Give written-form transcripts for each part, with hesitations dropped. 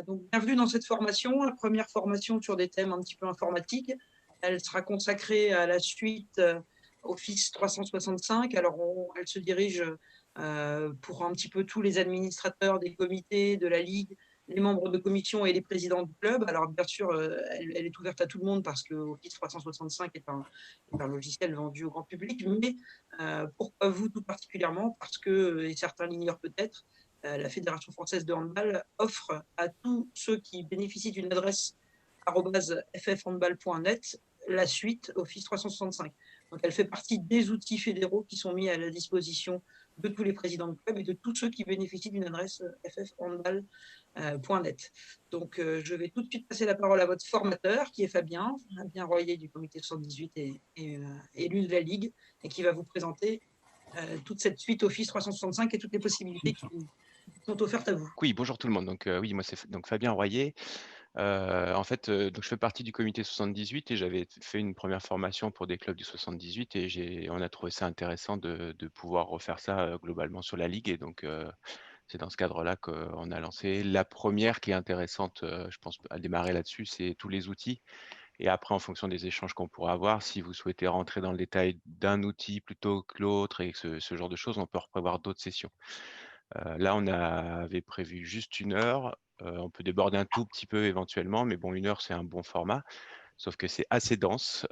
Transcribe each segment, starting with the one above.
Donc, bienvenue dans cette formation, la première formation sur des thèmes un petit peu informatiques. Elle sera consacrée à la suite Office 365. Alors, elle se dirige pour un petit peu tous les administrateurs des comités, de la Ligue, les membres de commission et les présidents de club. Alors, bien sûr, elle est ouverte à tout le monde parce que Office 365 est un logiciel vendu au grand public. Mais pourquoi vous tout particulièrement? Parce que, et certains l'ignorent peut-être, la Fédération française de handball offre à tous ceux qui bénéficient d'une adresse ffhandball.net la suite Office 365. Donc, elle fait partie des outils fédéraux qui sont mis à la disposition de tous les présidents de club et de tous ceux qui bénéficient d'une adresse ffhandball.net. Donc, je vais tout de suite passer la parole à votre formateur, qui est Fabien Royer du comité 78 et élu de la Ligue, et qui va vous présenter toute cette suite Office 365 et toutes les possibilités qui sont offertes à vous. Oui, bonjour tout le monde. Donc oui, moi c'est donc Fabien Royer. En fait, donc je fais partie du comité 78 et j'avais fait une première formation pour des clubs du 78 et on a trouvé ça intéressant de pouvoir refaire ça globalement sur la ligue. Et donc c'est dans ce cadre-là qu'on a lancé la première qui est intéressante, je pense, à démarrer là-dessus, c'est tous les outils. Et après, en fonction des échanges qu'on pourra avoir, si vous souhaitez rentrer dans le détail d'un outil plutôt que l'autre et ce genre de choses, on peut prévoir d'autres sessions. Là, on avait prévu juste 1 heure. On peut déborder un tout petit peu éventuellement, mais bon, 1 heure, c'est un bon format. Sauf que c'est assez dense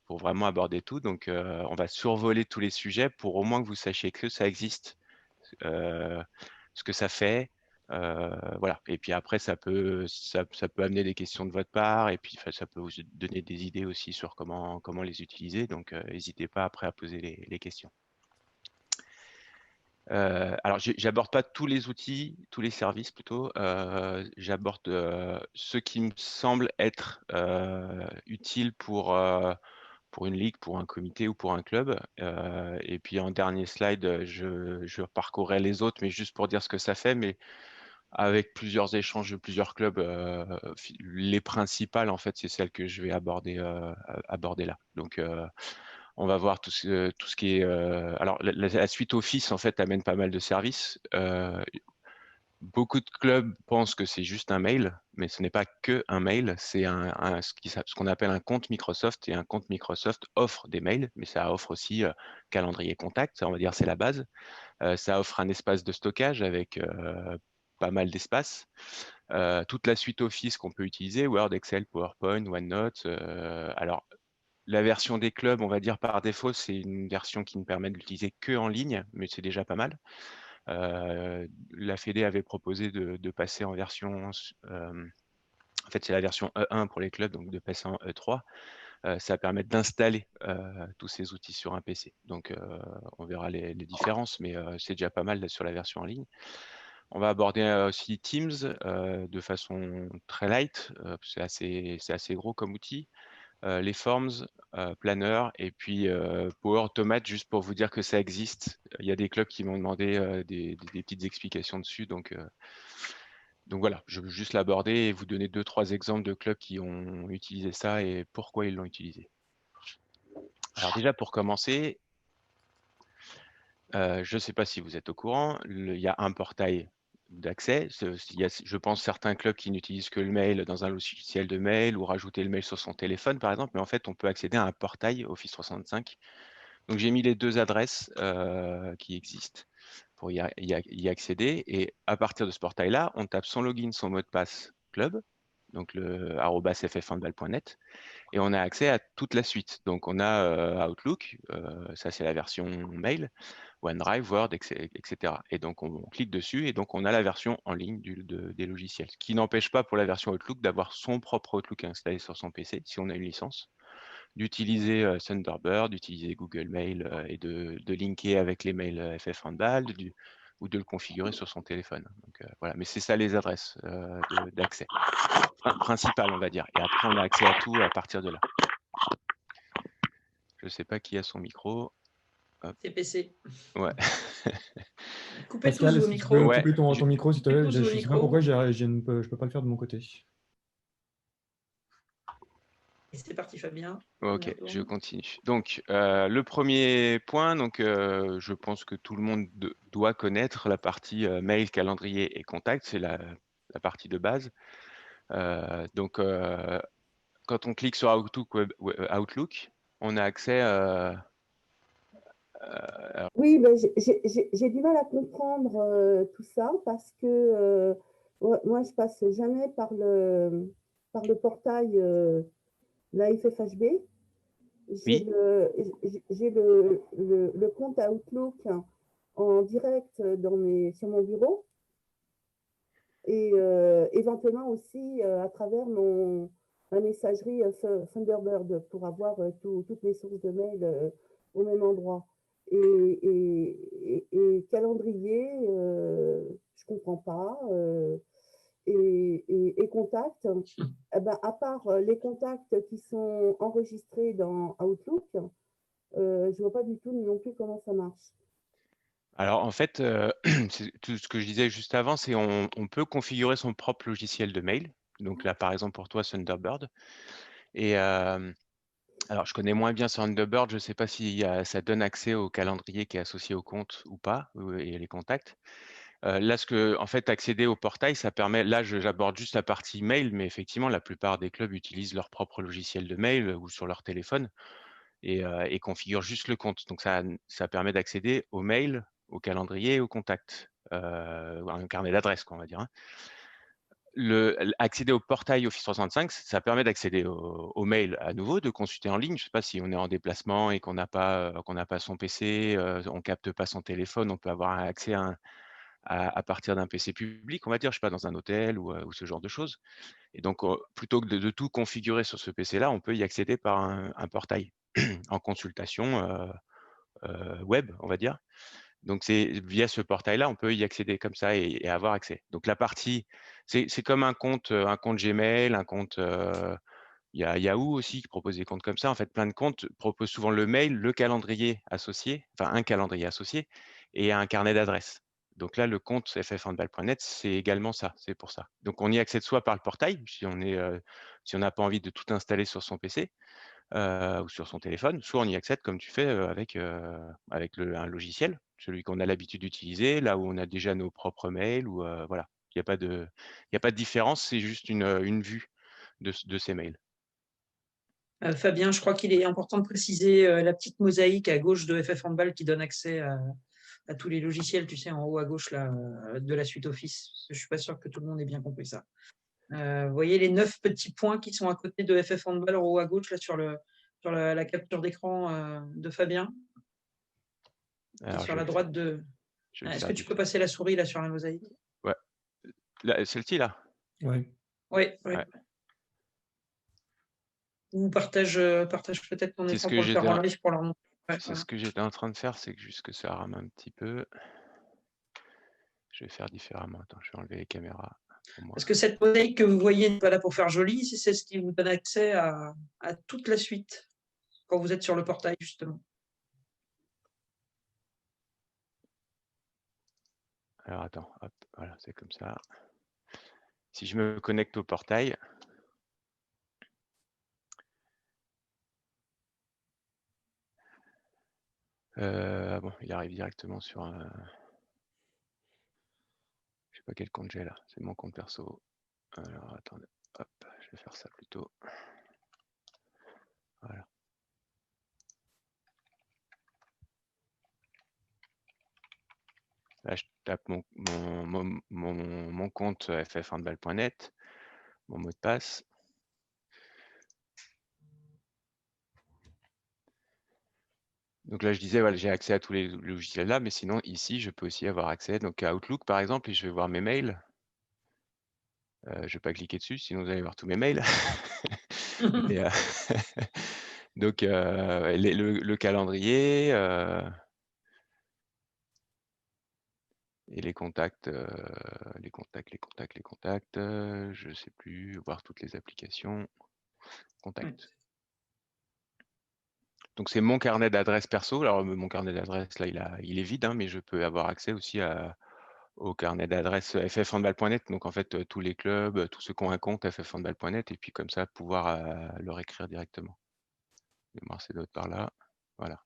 pour vraiment aborder tout. Donc, on va survoler tous les sujets pour au moins que vous sachiez que ça existe, ce que ça fait. Voilà. Et puis après, ça peut amener des questions de votre part. Et puis, ça peut vous donner des idées aussi sur comment les utiliser. Donc, n'hésitez pas après à poser les questions. Alors, j'aborde pas tous les outils, tous les services plutôt. J'aborde ceux qui me semblent être utiles pour une ligue, pour un comité ou pour un club. Et puis en dernier slide, je parcourrai les autres, mais juste pour dire ce que ça fait, mais avec plusieurs échanges de plusieurs clubs. Les principales, en fait, c'est celles que je vais aborder là. Donc, on va voir tout ce qui est. Alors, la suite Office, en fait, amène pas mal de services. Beaucoup de clubs pensent que c'est juste un mail, mais ce n'est pas que un mail. C'est ce qu'on appelle un compte Microsoft. Et un compte Microsoft offre des mails, mais ça offre aussi calendrier contact. Ça, on va dire, c'est la base. Ça offre un espace de stockage avec pas mal d'espace. Toute la suite Office qu'on peut utiliser, Word, Excel, PowerPoint, OneNote. Alors, la version des clubs, on va dire par défaut, c'est une version qui ne permet de l'utiliser que en ligne, mais c'est déjà pas mal. La Fédé avait proposé de passer en version, en fait c'est la version E1 pour les clubs, donc de passer en E3. Ça permet d'installer tous ces outils sur un PC. Donc on verra les différences, mais c'est déjà pas mal sur la version en ligne. On va aborder aussi Teams de façon très light, c'est assez gros comme outil. Les Forms, Planner et puis Power Automate, juste pour vous dire que ça existe. Il y a des clubs qui m'ont demandé des petites explications dessus. Donc voilà, je veux juste l'aborder et vous donner 2-3 exemples de clubs qui ont utilisé ça et pourquoi ils l'ont utilisé. Alors déjà, pour commencer, je ne sais pas si vous êtes au courant, il y a un portail d'accès. Il y a, je pense, certains clubs qui n'utilisent que le mail dans un logiciel de mail ou rajouter le mail sur son téléphone, par exemple. Mais en fait, on peut accéder à un portail Office 365. Donc, j'ai mis les 2 adresses qui existent pour y accéder. Et à partir de ce portail-là, on tape son login, son mot de passe club, donc le @ffhandball.net, et on a accès à toute la suite. Donc, on a Outlook, ça c'est la version mail, OneDrive, Word, etc. Et donc, on clique dessus et donc on a la version en ligne des logiciels. Ce qui n'empêche pas pour la version Outlook d'avoir son propre Outlook installé sur son PC si on a une licence, d'utiliser Thunderbird, d'utiliser Google Mail et de linker avec les mails FF Handball ou de le configurer sur son téléphone. Donc, voilà. Mais c'est ça les adresses d'accès principales, on va dire. Et après, on a accès à tout à partir de là. Je ne sais pas qui a son micro. C'est PC. Ouais. Coupez tous Pascal, vos si tu micros. peux Ouais, couper ton micro, s'il te plaît. tous Je vos ne sais pas micros. pourquoi je ne peux pas le faire de mon côté. Et c'est parti, Fabien. ok, je continue. Donc, le premier point, donc, je pense que tout le monde doit connaître la partie mail, calendrier et contact. C'est la partie de base. Donc, quand on clique sur Outlook, on a accès. Oui, ben, j'ai du mal à comprendre tout ça parce que moi, je passe jamais par le portail la FFHB. J'ai Oui. le compte Outlook en direct sur mon bureau et éventuellement aussi à travers ma messagerie Thunderbird pour avoir toutes mes sources de mails au même endroit. Et calendrier, je comprends pas. Et contacts, eh ben, à part les contacts qui sont enregistrés dans Outlook, je vois pas du tout non plus comment ça marche. Alors en fait, tout ce que je disais juste avant, c'est on peut configurer son propre logiciel de mail. Donc là, par exemple, pour toi, Thunderbird. Et alors, je connais moins bien Thunderbird. Je ne sais pas si ça donne accès au calendrier qui est associé au compte ou pas, et les contacts. Là, en fait, accéder au portail, ça permet. Là, j'aborde juste la partie mail, mais effectivement, la plupart des clubs utilisent leur propre logiciel de mail ou sur leur téléphone et configurent juste le compte. Donc, ça permet d'accéder aux mails, au calendrier et aux contacts, un carnet d'adresses, on va dire. Hein. Accéder au portail Office 365, ça permet d'accéder au mail à nouveau, de consulter en ligne. Je ne sais pas si on est en déplacement et qu'on n'a pas son PC, on capte pas son téléphone, on peut avoir accès à partir d'un PC public, on va dire, je sais pas, dans un hôtel ou ce genre de choses. Et donc, plutôt que de tout configurer sur ce PC-là, on peut y accéder par un portail en consultation web, on va dire. Donc, c'est via ce portail-là, on peut y accéder comme ça et avoir accès. Donc, la partie, c'est comme un compte Gmail, un compte. Il y a Yahoo aussi qui propose des comptes comme ça. En fait, plein de comptes proposent souvent le mail, le calendrier associé, enfin un calendrier associé et un carnet d'adresses. Donc là, le compte ffhandball.net, c'est également ça, c'est pour ça. Donc on y accède soit par le portail, si on n'a pas envie de tout installer sur son PC ou sur son téléphone, soit on y accède comme tu fais avec un logiciel, celui qu'on a l'habitude d'utiliser, là où on a déjà nos propres mails ou voilà. Il n'y a pas de différence, c'est juste une vue de ces mails. Fabien, je crois qu'il est important de préciser la petite mosaïque à gauche de FF Handball qui donne accès à tous les logiciels, tu sais, en haut à gauche là, de la suite Office. Je ne suis pas sûr que tout le monde ait bien compris ça. Vous voyez les 9 petits points qui sont à côté de FF Handball en haut à gauche là, sur la capture d'écran de Fabien. Alors, Et sur la droite de. Est-ce que tu peux passer la souris là sur la mosaïque? Ouais. Celle-ci là? Oui. Oui. Ouais. Ou partage peut-être ton C'est écran ce que pour le faire en j'étais live pour leur montrer. c'est Voilà. ce que j'étais en train de faire, c'est que juste que ça rame un petit peu. Je vais faire différemment. Attends, je vais enlever les caméras. Parce que cette mosaïque que vous voyez n'est pas là pour faire joli, c'est ce qui vous donne accès à toute la suite quand vous êtes sur le portail, justement. Alors attends, hop, voilà, c'est comme ça. Si je me connecte au portail, bon, il arrive directement sur un. Je sais pas quel compte j'ai là, c'est mon compte perso. Alors attendez, hop, je vais faire ça plutôt. Voilà. Là, je tape mon compte ffhandball.net, mon mot de passe. Donc là, je disais, voilà, j'ai accès à tous les logiciels là, mais sinon, ici, je peux aussi avoir accès donc, à Outlook, par exemple, et je vais voir mes mails. Je ne vais pas cliquer dessus, sinon vous allez voir tous mes mails. Et, donc, le calendrier et les contacts, je ne sais plus, voir toutes les applications, contacts. Donc, c'est mon carnet d'adresses perso. Alors, mon carnet d'adresses, là, il est vide, hein, mais je peux avoir accès aussi au carnet d'adresses ffhandball.net. Donc, en fait, tous les clubs, tous ceux qui ont un compte ffhandball.net, et puis comme ça, pouvoir leur écrire directement. Je vais voir ces d'autres par là. Voilà.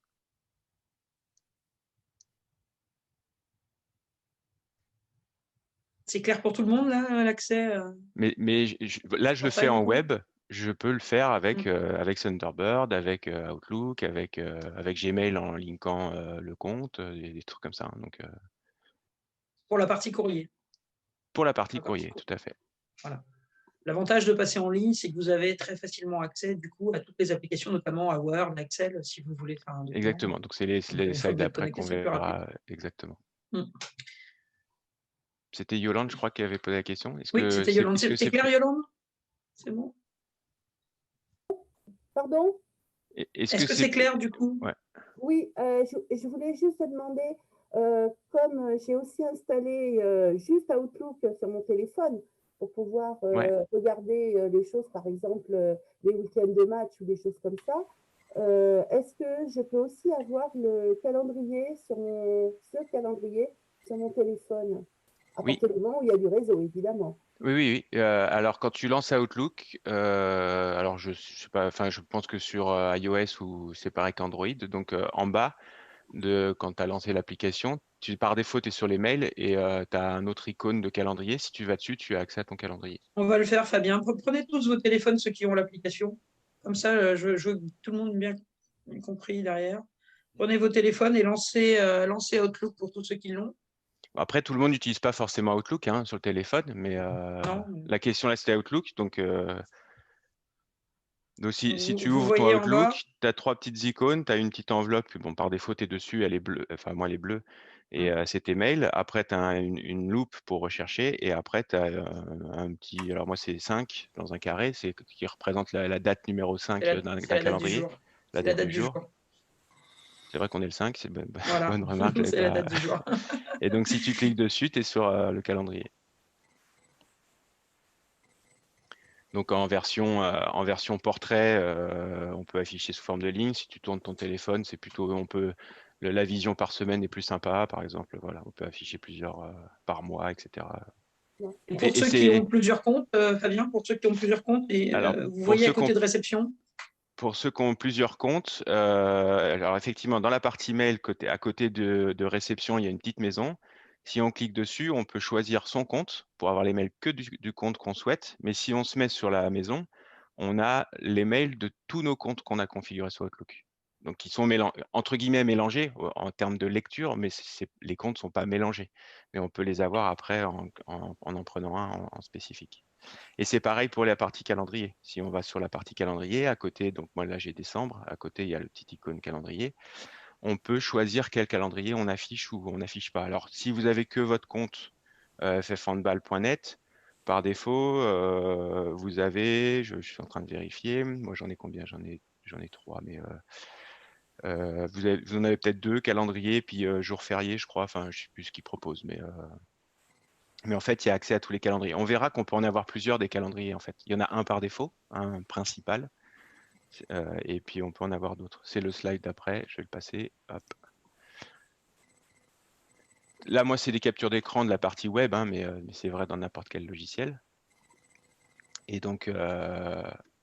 C'est clair pour tout le monde, là, l'accès Mais là, je le fais portail, en du coup web. Je peux le faire avec, avec Thunderbird, avec Outlook, avec Gmail en linkant le compte, des trucs comme ça, hein. Donc, Pour la partie courrier. pour la partie La partie courrier, tout à fait. Voilà. L'avantage de passer en ligne, c'est que vous avez très facilement accès du coup à toutes les applications, notamment à Word, Excel, si vous voulez faire un document. Exactement. Donc, c'est les Donc, une fois slides que vous êtes d'après connecté, qu'on c'est plus rapide. verra. Exactement. Mm. C'était Yolande, je crois, qui avait posé la question. Oui, c'était Yolande. Est-ce que C'est clair, Yolande? C'est bon? Pardon? Est-ce que c'est clair du coup? Ouais. Oui, je voulais juste te demander, comme j'ai aussi installé juste Outlook sur mon téléphone pour pouvoir Ouais. regarder les choses, par exemple les week-ends de match ou des choses comme ça, est-ce que je peux aussi avoir le calendrier ce calendrier sur mon téléphone? À Oui. partir du moment où il y a du réseau, évidemment. Oui. Alors, quand tu lances Outlook, alors je sais pas, enfin, je pense que sur iOS ou c'est pareil qu'Android. Donc, en bas quand tu as lancé l'application, par défaut, tu es sur les mails et tu as un autre icône de calendrier. Si tu vas dessus, tu as accès à ton calendrier. On va le faire, Fabien. Prenez tous vos téléphones, ceux qui ont l'application. Comme ça, je veux que tout le monde bien compris derrière. Prenez vos téléphones et lancez Outlook pour tous ceux qui l'ont. Après, tout le monde n'utilise pas forcément Outlook hein, sur le téléphone, mais Non. la question là, c'était Outlook. Donc si tu Vous ouvres ton voyez en bas. Outlook, tu as 3 petites icônes, tu as une petite enveloppe. Bon, par défaut, tu es dessus, elle est bleue. Enfin, moi, elle est bleue. Et c'est tes mails. Après, tu as une loupe pour rechercher. Et après, tu as un petit. Alors, moi, c'est 5 dans un carré, qui représente la date numéro 5 d'un C'est la date du calendrier. jour. La C'est la date date du du jour. jour. C'est vrai qu'on est le 5, c'est Voilà. bonne remarque. C'est la date du jour. Et donc, si tu cliques dessus, tu es sur le calendrier. Donc en version portrait, on peut afficher sous forme de ligne. Si tu tournes ton téléphone, c'est plutôt, la vision par semaine est plus sympa, par exemple. Voilà, on peut afficher plusieurs par mois, etc. Et pour ceux qui ont plusieurs comptes, Fabien, pour ceux qui ont plusieurs comptes, Alors, vous voyez à côté de réception. Pour ceux qui ont plusieurs comptes, alors effectivement, dans la partie mail, à côté de réception, il y a une petite maison. Si on clique dessus, on peut choisir son compte pour avoir les mails que du compte qu'on souhaite. Mais si on se met sur la maison, on a les mails de tous nos comptes qu'on a configurés sur Outlook. Donc, qui sont entre guillemets mélangés en termes de lecture, mais les comptes ne sont pas mélangés. Mais on peut les avoir après en prenant un en spécifique. Et c'est pareil pour la partie calendrier. Si on va sur la partie calendrier, à côté, donc moi là j'ai décembre, à côté il y a le petit icône calendrier. On peut choisir quel calendrier on affiche ou on n'affiche pas. Alors si vous avez que votre compte ffhandball.net, par défaut, vous avez, je suis en train de vérifier, moi j'en ai combien? J'en ai 3, mais vous en avez peut-être 2 calendriers, puis jour férié, je crois, enfin je ne sais plus ce qu'ils proposent, mais en fait, il y a accès à tous les calendriers. On verra qu'on peut en avoir plusieurs des calendriers, en fait. Il y en a un par défaut, un principal, et puis on peut en avoir d'autres. C'est le slide d'après, je vais le passer. Hop. Là, moi, c'est des captures d'écran de la partie web, hein, mais c'est vrai dans n'importe quel logiciel. Et donc,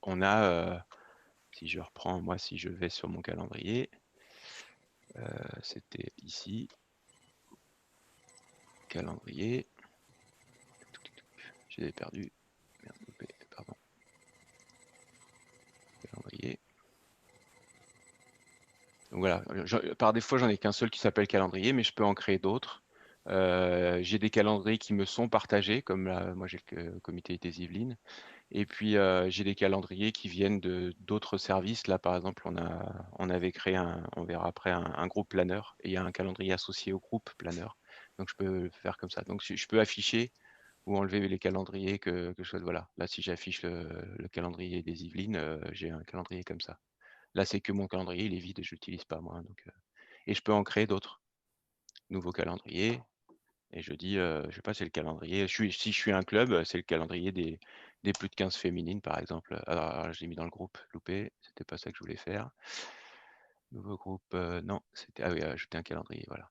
on a, si je reprends, moi, si je vais sur mon calendrier, c'était ici, calendrier. Je l'ai perdu. Merde, pardon. Calendrier. Donc voilà, par défaut, j'en ai qu'un seul qui s'appelle calendrier, mais je peux en créer d'autres. J'ai des calendriers qui me sont partagés, comme là, moi j'ai le comité des Yvelines. Et puis j'ai des calendriers qui viennent d'autres services. Là, par exemple, on avait créé on verra après, un groupe planeur. Et il y a un calendrier associé au groupe planeur. Donc je peux faire comme ça. Donc je peux afficher ou enlever les calendriers que je souhaite. Voilà. Là, si j'affiche le calendrier des Yvelines, j'ai un calendrier comme ça. Là, c'est que mon calendrier, il est vide et je l'utilise pas moi. Donc, et je peux en créer d'autres. Nouveau calendrier. Et je dis, je sais pas, c'est le calendrier. Si je suis un club, c'est le calendrier des plus de 15 féminines, par exemple. Alors je l'ai mis dans le groupe, loupé, c'était pas ça que je voulais faire. Nouveau groupe, non, c'était. Ah oui, ajouter un calendrier, voilà.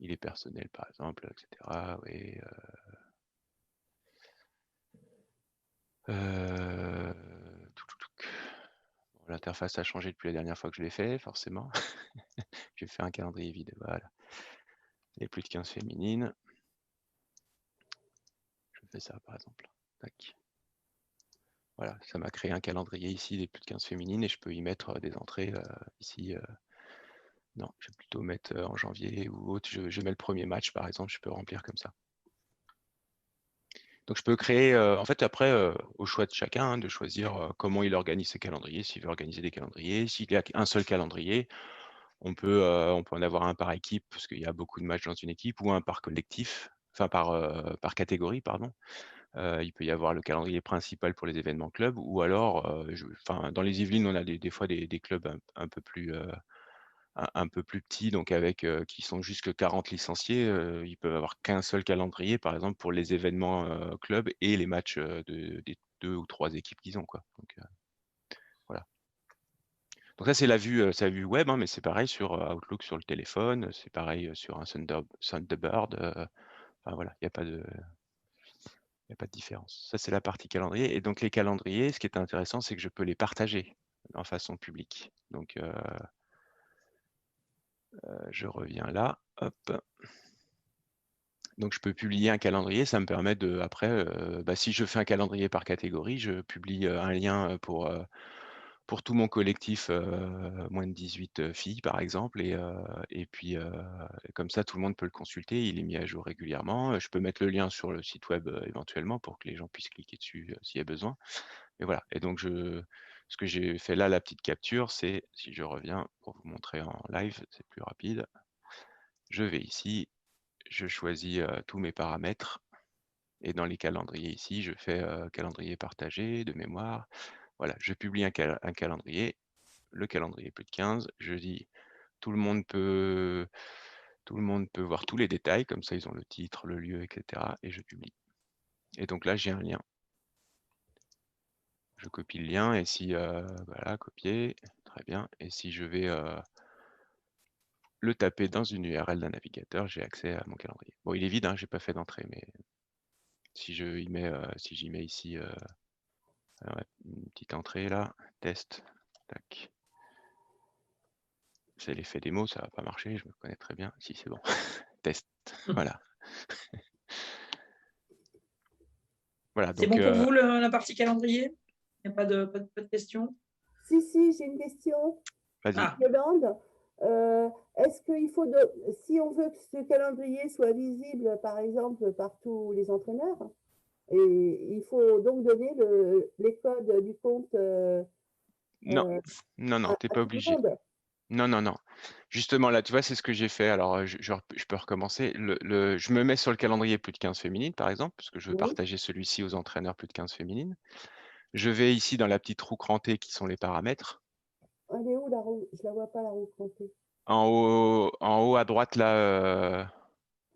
Il est personnel, par exemple, etc. Oui. L'interface a changé depuis la dernière fois que je l'ai fait, forcément. Je vais faire un calendrier vide, voilà. Les plus de 15 féminines. fais ça par exemple. Tac. Voilà, ça m'a créé un calendrier ici des plus de 15 féminines et je peux y mettre des entrées ici. Non, je vais plutôt mettre en janvier ou autre. Je mets le premier match par exemple, je peux remplir comme ça. Donc je peux créer, en fait après, au choix de chacun, de choisir comment il organise ses calendriers, s'il veut organiser des calendriers. S'il y a un seul calendrier, on peut en avoir un par équipe, parce qu'il y a beaucoup de matchs dans une équipe, ou un par collectif, enfin par catégorie, pardon. Il peut y avoir le calendrier principal pour les événements clubs, ou alors, dans les Yvelines, on a des fois des clubs un peu plus petits, donc qui sont juste 40 licenciés. Ils peuvent avoir qu'un seul calendrier, par exemple, pour les événements clubs et les matchs des 2 ou 3 équipes qu'ils ont, quoi. Donc, voilà. Donc ça, c'est la vue web, hein, mais c'est pareil sur Outlook sur le téléphone, c'est pareil sur un Thunderbird. Enfin voilà, il n'y a pas de différence. Ça, c'est la partie calendrier. Et donc les calendriers, ce qui est intéressant, c'est que je peux les partager en façon publique. Donc je reviens là, hop. Donc je peux publier un calendrier, ça me permet de, après, si je fais un calendrier par catégorie, je publie un lien pour tout mon collectif moins de 18 filles, par exemple, et puis comme ça, tout le monde peut le consulter, il est mis à jour régulièrement. Je peux mettre le lien sur le site web éventuellement pour que les gens puissent cliquer dessus s'il y a besoin. Et voilà, et donc ce que j'ai fait là, la petite capture, c'est, si je reviens pour vous montrer en live, c'est plus rapide, je vais ici, je choisis tous mes paramètres, et dans les calendriers ici, je fais calendrier partagé de mémoire. Voilà, je publie un calendrier, le calendrier plus de 15, je dis tout le monde peut voir tous les détails, comme ça ils ont le titre, le lieu, etc. et je publie. Et donc là, j'ai un lien. Je copie le lien et si, voilà, copier, très bien. Et si je vais le taper dans une URL d'un navigateur, j'ai accès à mon calendrier. Bon, il est vide, hein, j'ai pas fait d'entrée, mais si j'y mets ici une petite entrée là, test, tac. C'est l'effet démo, ça va pas marcher, je me connais très bien. Si, c'est bon. Test, voilà. Voilà, C'est donc bon pour vous la partie calendrier? Il n'y a pas de questions? Si, j'ai une question. vas-y. Ah. Yolande, est-ce qu'il faut, si on veut que ce calendrier soit visible, par exemple, par tous les entraîneurs, et il faut donc donner les codes du compte Non, t'es pas obligé. Non. Justement, là, tu vois, c'est ce que j'ai fait. Alors, je peux recommencer. Je me mets sur le calendrier plus de 15 féminines, par exemple, parce que je veux partager celui-ci aux entraîneurs plus de 15 féminines. Je vais ici dans la petite roue crantée qui sont les paramètres. Elle est où la roue? Je la vois pas, la roue crantée. En haut à droite, là,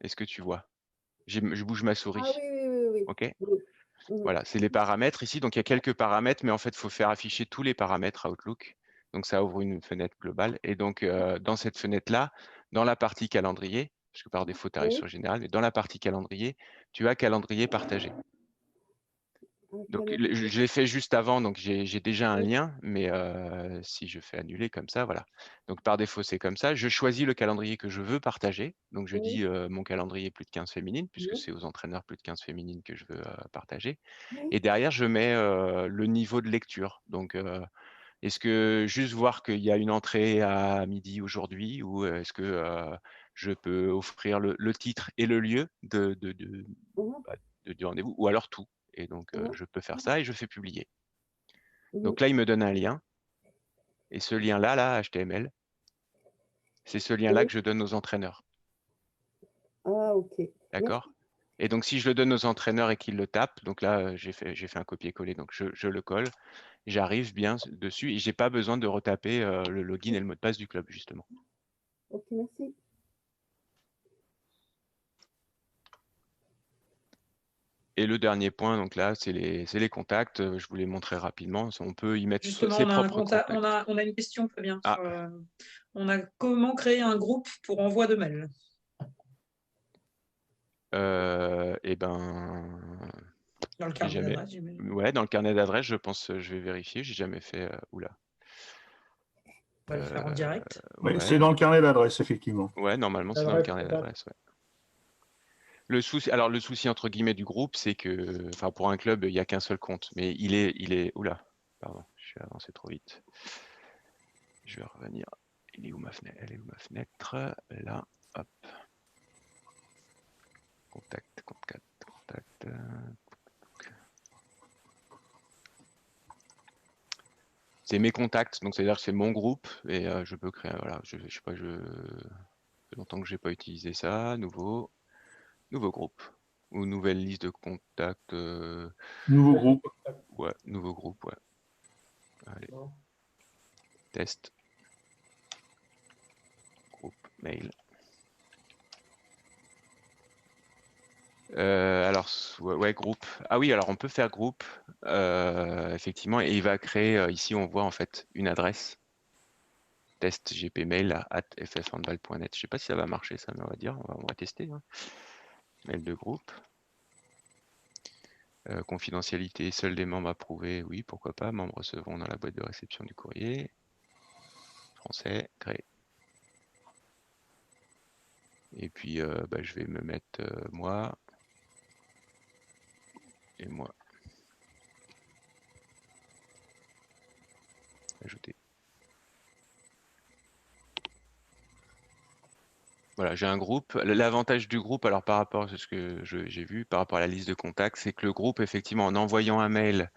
est-ce que tu vois? Je bouge ma souris. Ah oui. OK. Voilà, c'est les paramètres ici. Donc, il y a quelques paramètres, mais en fait, il faut faire afficher tous les paramètres à Outlook. Donc, ça ouvre une fenêtre globale. Et donc, dans cette fenêtre-là, dans la partie calendrier, parce que par défaut, tu arrives sur Général, mais dans la partie calendrier, tu as calendrier partagé. Donc, je l'ai fait juste avant, donc j'ai déjà un lien, mais si je fais annuler comme ça, voilà. Donc, par défaut, c'est comme ça. Je choisis le calendrier que je veux partager. Donc, je dis mon calendrier plus de 15 féminines, puisque c'est aux entraîneurs plus de 15 féminines que je veux partager. Et derrière, je mets le niveau de lecture. Donc, est-ce que juste voir qu'il y a une entrée à midi aujourd'hui, ou est-ce que je peux offrir le titre et le lieu du rendez-vous, ou alors tout. Et donc, je peux faire ça et je fais publier. Donc là, il me donne un lien. Et ce lien-là, là, HTML, c'est ce lien-là que je donne aux entraîneurs. Ah, ok. D'accord? Et donc, si je le donne aux entraîneurs et qu'ils le tapent, donc là, j'ai fait un copier-coller, donc je le colle, j'arrive bien dessus et j'ai pas besoin de retaper le login et le mot de passe du club, justement. Ok, merci. Et le dernier point, donc là, c'est les contacts. Je vous les montrer rapidement. On peut y mettre Justement, ses propres contacts. on a une question, Fabien. On a comment créer un groupe pour envoi de mail? Eh ben, dans le carnet d'adresse, j'imagine. Ouais, dans le carnet d'adresse, je pense, je vais vérifier. J'ai jamais fait. Oula. On va le faire en direct. Oui, c'est dans le carnet d'adresse, effectivement. Ouais, normalement, c'est dans le carnet d'adresse. Ouais. Le souci entre guillemets du groupe, c'est que, enfin, pour un club, il n'y a qu'un seul compte, mais oula, pardon, je suis avancé trop vite. Je vais revenir. Elle est où ma fenêtre? Elle est où ma fenêtre? Là, hop. Contact. C'est mes contacts, donc c'est-à-dire que c'est mon groupe et je peux créer. Voilà, je sais pas, ça fait longtemps que j'ai pas utilisé ça. Nouveau groupe ou nouvelle liste de contacts. Nouveau groupe. Ouais, nouveau groupe, ouais. Allez, test. Groupe mail. Alors, ouais, groupe. Ah oui, alors on peut faire groupe, effectivement, et il va créer, ici on voit en fait une adresse, test gpmail@ffhandball.net. Je sais pas si ça va marcher ça, mais on va dire, on va tester. Hein. Mail de groupe. Confidentialité, seuls des membres approuvés, oui, pourquoi pas. Membres recevront dans la boîte de réception du courrier. Français, créé. Et puis, je vais me mettre moi. Et moi. Ajouter. Voilà, j'ai un groupe. L'avantage du groupe, alors par rapport à ce que j'ai vu, par rapport à la liste de contacts, c'est que le groupe, effectivement, en envoyant un mail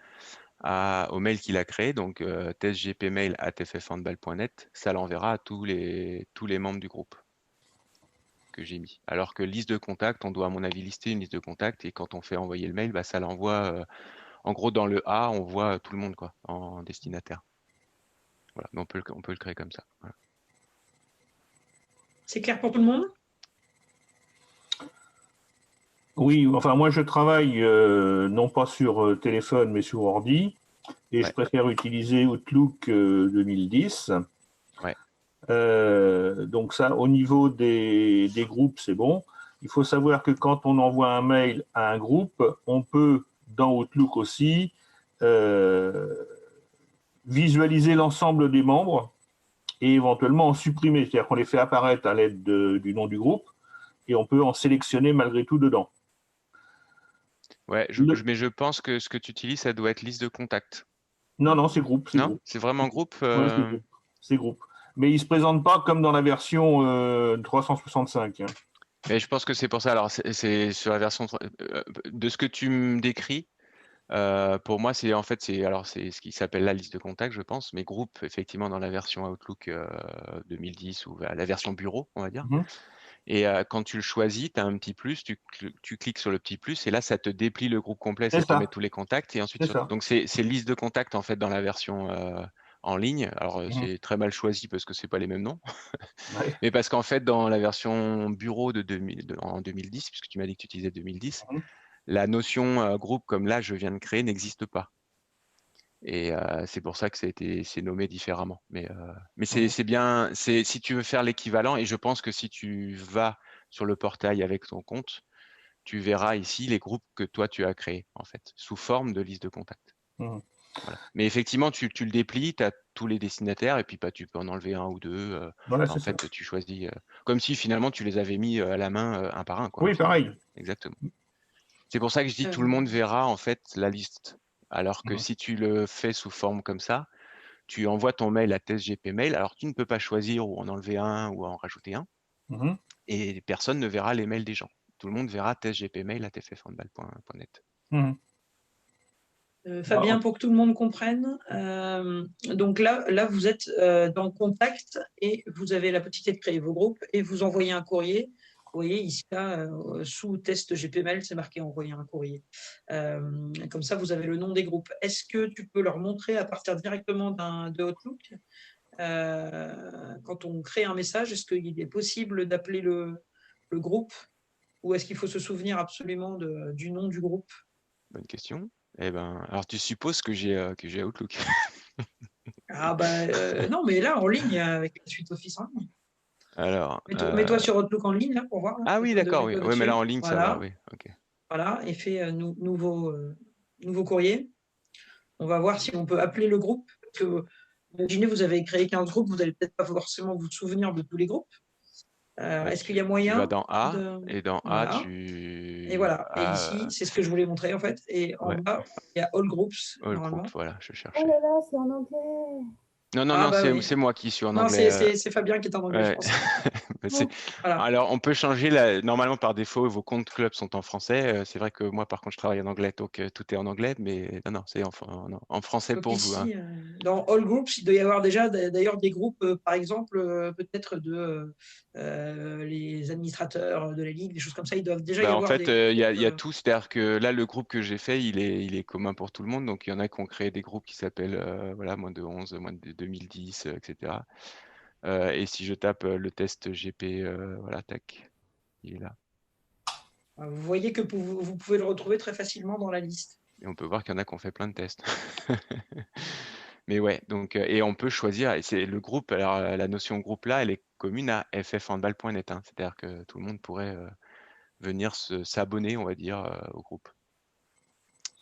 au mail qu'il a créé, donc testgpmail@ffhandball.net, ça l'enverra à tous les membres du groupe que j'ai mis. Alors que liste de contacts, on doit à mon avis lister une liste de contacts et quand on fait envoyer le mail, ça l'envoie, en gros dans le A, on voit tout le monde quoi, en destinataire. Voilà, mais on peut le créer comme ça. Voilà. C'est clair pour tout le monde? Oui, enfin moi je travaille non pas sur téléphone mais sur ordi et je préfère utiliser Outlook 2010. Ouais. Donc ça, au niveau des groupes, c'est bon. Il faut savoir que quand on envoie un mail à un groupe, on peut, dans Outlook aussi, visualiser l'ensemble des membres et éventuellement en supprimer. C'est-à-dire qu'on les fait apparaître à l'aide du nom du groupe et on peut en sélectionner malgré tout dedans. Ouais, mais je pense que ce que tu utilises, ça doit être liste de contacts. Non, c'est groupe. Non, c'est vraiment groupe. Ouais, c'est groupe. Mais il ne se présente pas comme dans la version 365. Hein. Mais je pense que c'est pour ça. Alors, c'est sur la version de ce que tu me décris. Pour moi, c'est ce qui s'appelle la liste de contacts, je pense. Mais groupe, effectivement, dans la version Outlook 2010 ou la version bureau, on va dire. Et quand tu le choisis, tu as un petit plus, tu cliques sur le petit plus et là, ça te déplie le groupe complet, ça te met tous les contacts et ensuite. Donc, c'est liste de contacts en fait dans la version en ligne. Alors, c'est très mal choisi parce que c'est pas les mêmes noms. Mais parce qu'en fait, dans la version bureau en 2010, puisque tu m'as dit que tu utilisais 2010, la notion groupe comme là, je viens de créer, n'existe pas. Et c'est pour ça que c'est nommé différemment. Mais c'est bien, si tu veux faire l'équivalent, et je pense que si tu vas sur le portail avec ton compte, tu verras ici les groupes que toi tu as créés, en fait, sous forme de liste de contacts. Voilà. Mais effectivement, tu le déplies, tu as tous les destinataires, et puis tu peux en enlever un ou deux. En fait, tu choisis, comme si finalement tu les avais mis à la main un par un. Quoi, oui, pareil. Exactement. C'est pour ça que je dis tout le monde verra en fait la liste. Alors que si tu le fais sous forme comme ça, tu envoies ton mail à testgpmail. Alors tu ne peux pas choisir ou en enlever un ou en rajouter un. Et personne ne verra les mails des gens. Tout le monde verra testgpmail@ffhandball.net. Fabien, pour que tout le monde comprenne, donc là, vous êtes dans Contact et vous avez la possibilité de créer vos groupes et vous envoyez un courrier. Vous voyez ici, là, sous test GPMail, c'est marqué envoyer un courrier. Comme ça, vous avez le nom des groupes. Est-ce que tu peux leur montrer à partir directement de Outlook, quand on crée un message, est-ce qu'il est possible d'appeler le groupe ou est-ce qu'il faut se souvenir absolument du nom du groupe? Bonne question. Eh ben, alors tu supposes que j'ai Outlook. Non, mais là, en ligne, avec la suite Office en ligne. Alors, mets-toi sur Outlook en ligne, là, pour voir. Là, ah oui, d'accord, oui. Ouais, mais là, en ligne, voilà. ça va, oui. Okay. Voilà, et fais nouveau courrier. On va voir si on peut appeler le groupe. Parce que, imaginez, vous avez créé 15 groupes, vous n'allez peut-être pas forcément vous souvenir de tous les groupes. Est-ce qu'il y a Tu moyen vas dans A, de... et dans A, Voilà. tu Et voilà. Et as ici, c'est ce que je voulais montrer en fait. Et en ouais, bas, il y a All Groups, all normalement. group, voilà, je Oh cherchais. là là, c'est en anglais. Non, non, Ah non, bah oui. c'est moi qui suis en Non, anglais. c'est Fabien qui est en anglais, je Ouais. pense. Bah, c'est- Voilà. Alors, on peut changer, normalement par défaut, vos comptes club sont en français. C'est vrai que moi, par contre, je travaille en anglais, donc tout est en anglais, mais non, non, c'est en français Donc pour vous. Hein. ici, dans All Groups, il doit y avoir déjà d'ailleurs des groupes, par exemple, peut-être de les administrateurs de la Ligue, des choses comme ça. Il doit déjà y Bah, en avoir fait, des il y a groupes. tout, c'est-à-dire que là, le groupe que j'ai fait, il est commun pour tout le monde. Donc, il y en a qui ont créé des groupes qui s'appellent voilà, moins de 11, moins de 2010, etc. Et si je tape le test GP, voilà, tac, il est là. Vous voyez que vous pouvez le retrouver très facilement dans la liste. Et on peut voir qu'il y en a qui ont fait plein de tests. Mais ouais, donc, et on peut choisir, et c'est le groupe, alors la notion groupe là, elle est commune à ffhandball.net, hein, c'est-à-dire que tout le monde pourrait venir s'abonner, on va dire, au groupe.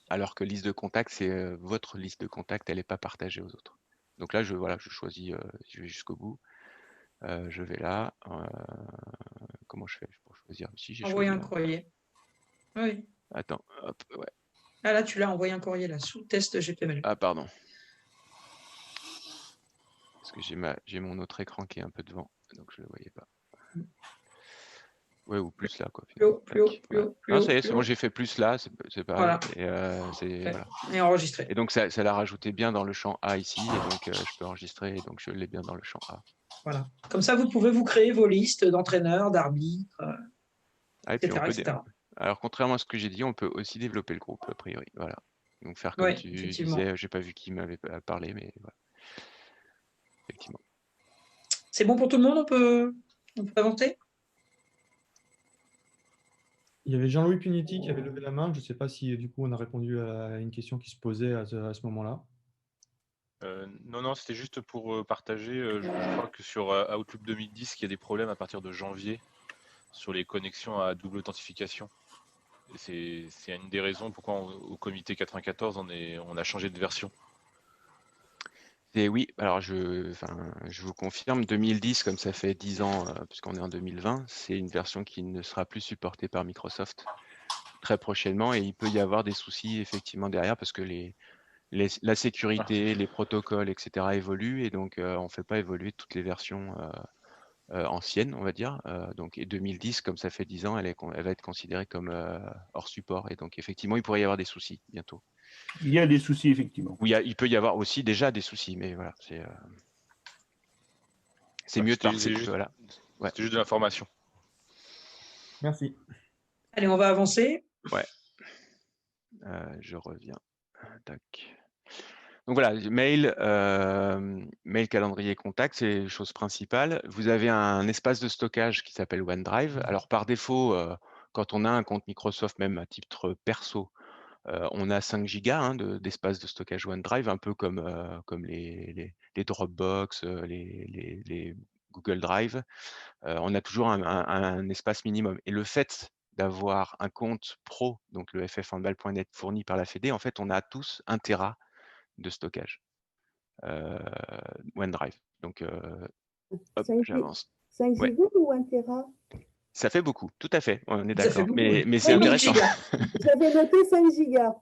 Alors que liste de contacts, c'est votre liste de contacts, elle n'est pas partagée aux autres. Donc là, voilà, je choisis, je vais jusqu'au bout. Je vais là. Comment je fais pour choisir? Si j'ai Envoyer choisi un là. courrier. Oui. Attends, hop, ouais. Ah là, tu l'as envoyé un courrier là, sous test GPML. Ah, pardon. Parce que j'ai mon autre écran qui est un peu devant, donc je ne le voyais pas. Ouais, ou plus là, quoi. Plus haut, plus haut, Tac, plus voilà. haut, plus Non, haut, ça y est, plus c'est bon, haut. j'ai fait plus là, c'est pareil. Voilà. Et, voilà. Et enregistré. Et donc, ça l'a rajouté bien dans le champ A ici, et donc je peux enregistrer, et donc je l'ai bien dans le champ A. Voilà. Comme ça, vous pouvez vous créer vos listes d'entraîneurs, d'arbitres, Ah, et puis on etc., peut. etc. Alors, contrairement à ce que j'ai dit, on peut aussi développer le groupe, a priori. Voilà. Donc, faire comme Oui, tu effectivement. disais, j'ai pas vu qui m'avait parlé, mais voilà. Effectivement. C'est bon pour tout le monde, on peut avancer? Il y avait Jean-Louis Punetti qui avait levé la main. Je ne sais pas si du coup on a répondu à une question qui se posait à ce moment-là. Non, non, c'était juste pour partager. Je crois que sur Outlook 2010, il y a des problèmes à partir de janvier sur les connexions à double authentification. C'est une des raisons pourquoi au comité 94, on a changé de version. Et oui, alors je vous confirme, 2010, comme ça fait 10 ans, puisqu'on est en 2020, c'est une version qui ne sera plus supportée par Microsoft très prochainement, et il peut y avoir des soucis effectivement derrière, parce que la sécurité, les protocoles, etc. évoluent, et donc on ne fait pas évoluer toutes les versions anciennes, on va dire. Donc, et 2010, comme ça fait 10 ans, elle va être considérée comme hors support, et donc effectivement, il pourrait y avoir des soucis bientôt. Il y a des soucis, effectivement. Oui, il peut y avoir aussi déjà des soucis, mais voilà, c'est mieux de C'était partir. juste, Voilà. Ouais. juste de l'information. Merci. Allez, on va avancer. Ouais. Je reviens. Tac. Donc voilà, mail, mail, calendrier, contact, c'est les choses principales. Vous avez un espace de stockage qui s'appelle OneDrive. Alors par défaut, quand on a un compte Microsoft, même à titre perso, on a 5 gigas d'espace de stockage OneDrive, un peu comme les Dropbox, les Google Drive. On a toujours un espace minimum. Et le fait d'avoir un compte pro, donc le ffhandball.net fourni par la Fédé, en fait, on a tous 1 Tera de stockage OneDrive. Donc, hop, 5 j'avance. 5 Ouais, gigas ou 1 Tera? ça fait beaucoup, tout à fait, on est Ça fait d'accord. beaucoup. Mais c'est C'est 1000 intéressant. gigas. J'avais noté 5 gigas.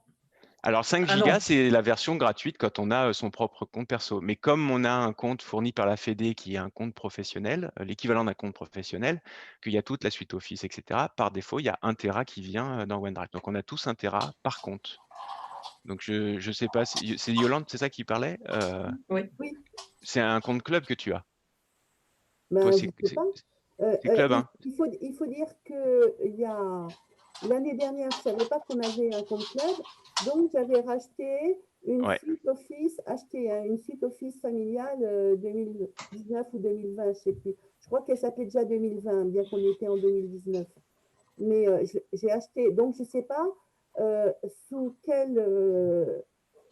Alors 5 Ah non. gigas, c'est la version gratuite quand on a son propre compte perso. Mais comme on a un compte fourni par la Fédé qui est un compte professionnel, l'équivalent d'un compte professionnel, qu'il y a toute la suite Office, etc., par défaut, il y a 1 Tera qui vient dans OneDrive. Donc on a tous 1 Tera par compte. Donc je sais pas, c'est Yolande, c'est ça qui parlait Oui. Oui, C'est un compte club que tu as. ben, Toi, je ne sais pas. c'est club, hein? Il faut dire que l'année dernière, je ne savais pas qu'on avait un compte club, donc j'avais racheté une Ouais. suite Office, une suite Office familiale 2019 ou 2020, je ne sais plus. Je crois qu'elle s'appelait déjà 2020, bien qu'on était en 2019. Mais j'ai acheté, donc je ne sais pas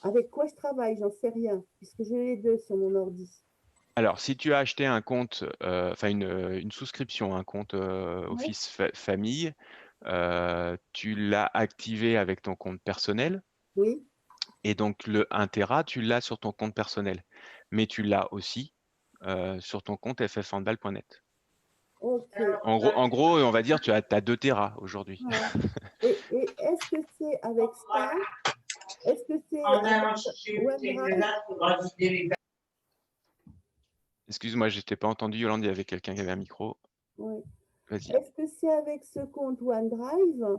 avec quoi je travaille, j'en sais rien, puisque j'ai les deux sur mon ordi. Alors, si tu as acheté un compte, enfin une souscription, un compte Office famille, tu l'as activé avec ton compte personnel, Oui, et donc le 1 Tera, tu l'as sur ton compte personnel, mais tu l'as aussi sur ton compte ffhandball.net. Ok. En gros, on va dire tu as 2 Tera aujourd'hui. Ouais. Et est-ce que c'est avec ça? Est-ce que c'est avec OneDrive? Excuse-moi, je t'ai pas entendu, Yolande, il y avait quelqu'un qui avait un micro. Ouais. Vas-y. Est-ce que c'est avec ce compte OneDrive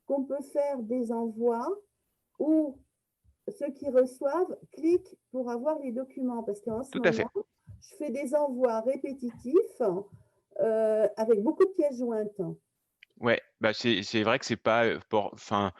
qu'on peut faire des envois où ceux qui reçoivent cliquent pour avoir les documents? Parce qu'en ce Tout à fait. moment, je fais des envois répétitifs avec beaucoup de pièces jointes. Ouais, bah c'est vrai que c'est pas enfin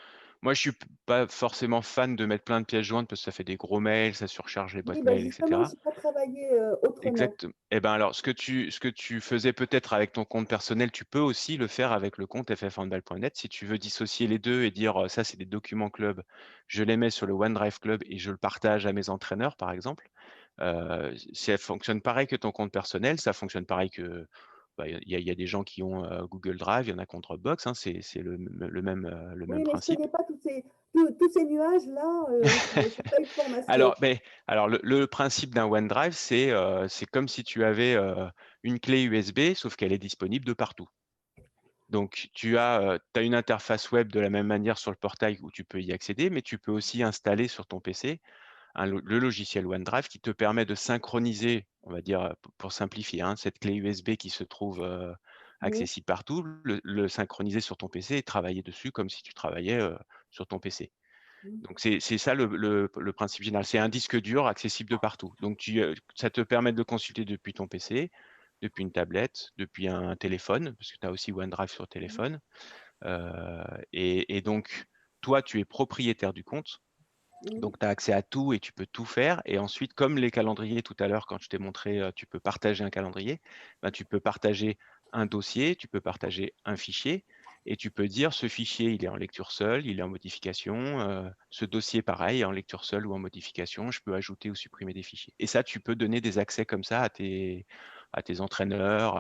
moi je suis pas forcément fan de mettre plein de pièces jointes parce que ça fait des gros mails, ça surcharge les Oui, boîtes ben mail, justement, etc. je n'ai pas travaillé autrement. Exact. Et ben alors ce que tu faisais peut-être avec ton compte personnel, tu peux aussi le faire avec le compte ffhandball.net. Si tu veux dissocier les deux et dire ça c'est des documents club, je les mets sur le OneDrive Club et je le partage à mes entraîneurs par exemple. Ça fonctionne pareil que ton compte personnel, ça fonctionne pareil que il y a des gens qui ont Google Drive, il y en a qui ont Dropbox, hein, c'est le même Oui, mais je ne principe. connais pas tous ces nuages-là. Je n'ai pas eu de formation. Alors le principe d'un OneDrive, c'est comme si tu avais une clé USB, sauf qu'elle est disponible de partout. Donc tu as une interface web de la même manière sur le portail où tu peux y accéder, mais tu peux aussi installer sur ton PC le logiciel OneDrive qui te permet de synchroniser, on va dire pour simplifier, hein, cette clé USB qui se trouve accessible partout, le synchroniser sur ton PC et travailler dessus comme si tu travaillais sur ton PC. Donc c'est ça le principe général. C'est un disque dur accessible de partout. Donc ça te permet de le consulter depuis ton PC, depuis une tablette, depuis un téléphone, parce que tu as aussi OneDrive sur téléphone. Et donc, toi, tu es propriétaire du compte. Donc, tu as accès à tout et tu peux tout faire. Et ensuite, comme les calendriers tout à l'heure, quand je t'ai montré, tu peux partager un calendrier, ben, tu peux partager un dossier, tu peux partager un fichier et tu peux dire ce fichier, il est en lecture seule, il est en modification. Ce dossier, pareil, en lecture seule ou en modification. Je peux ajouter ou supprimer des fichiers. Et ça, tu peux donner des accès comme ça à tes entraîneurs,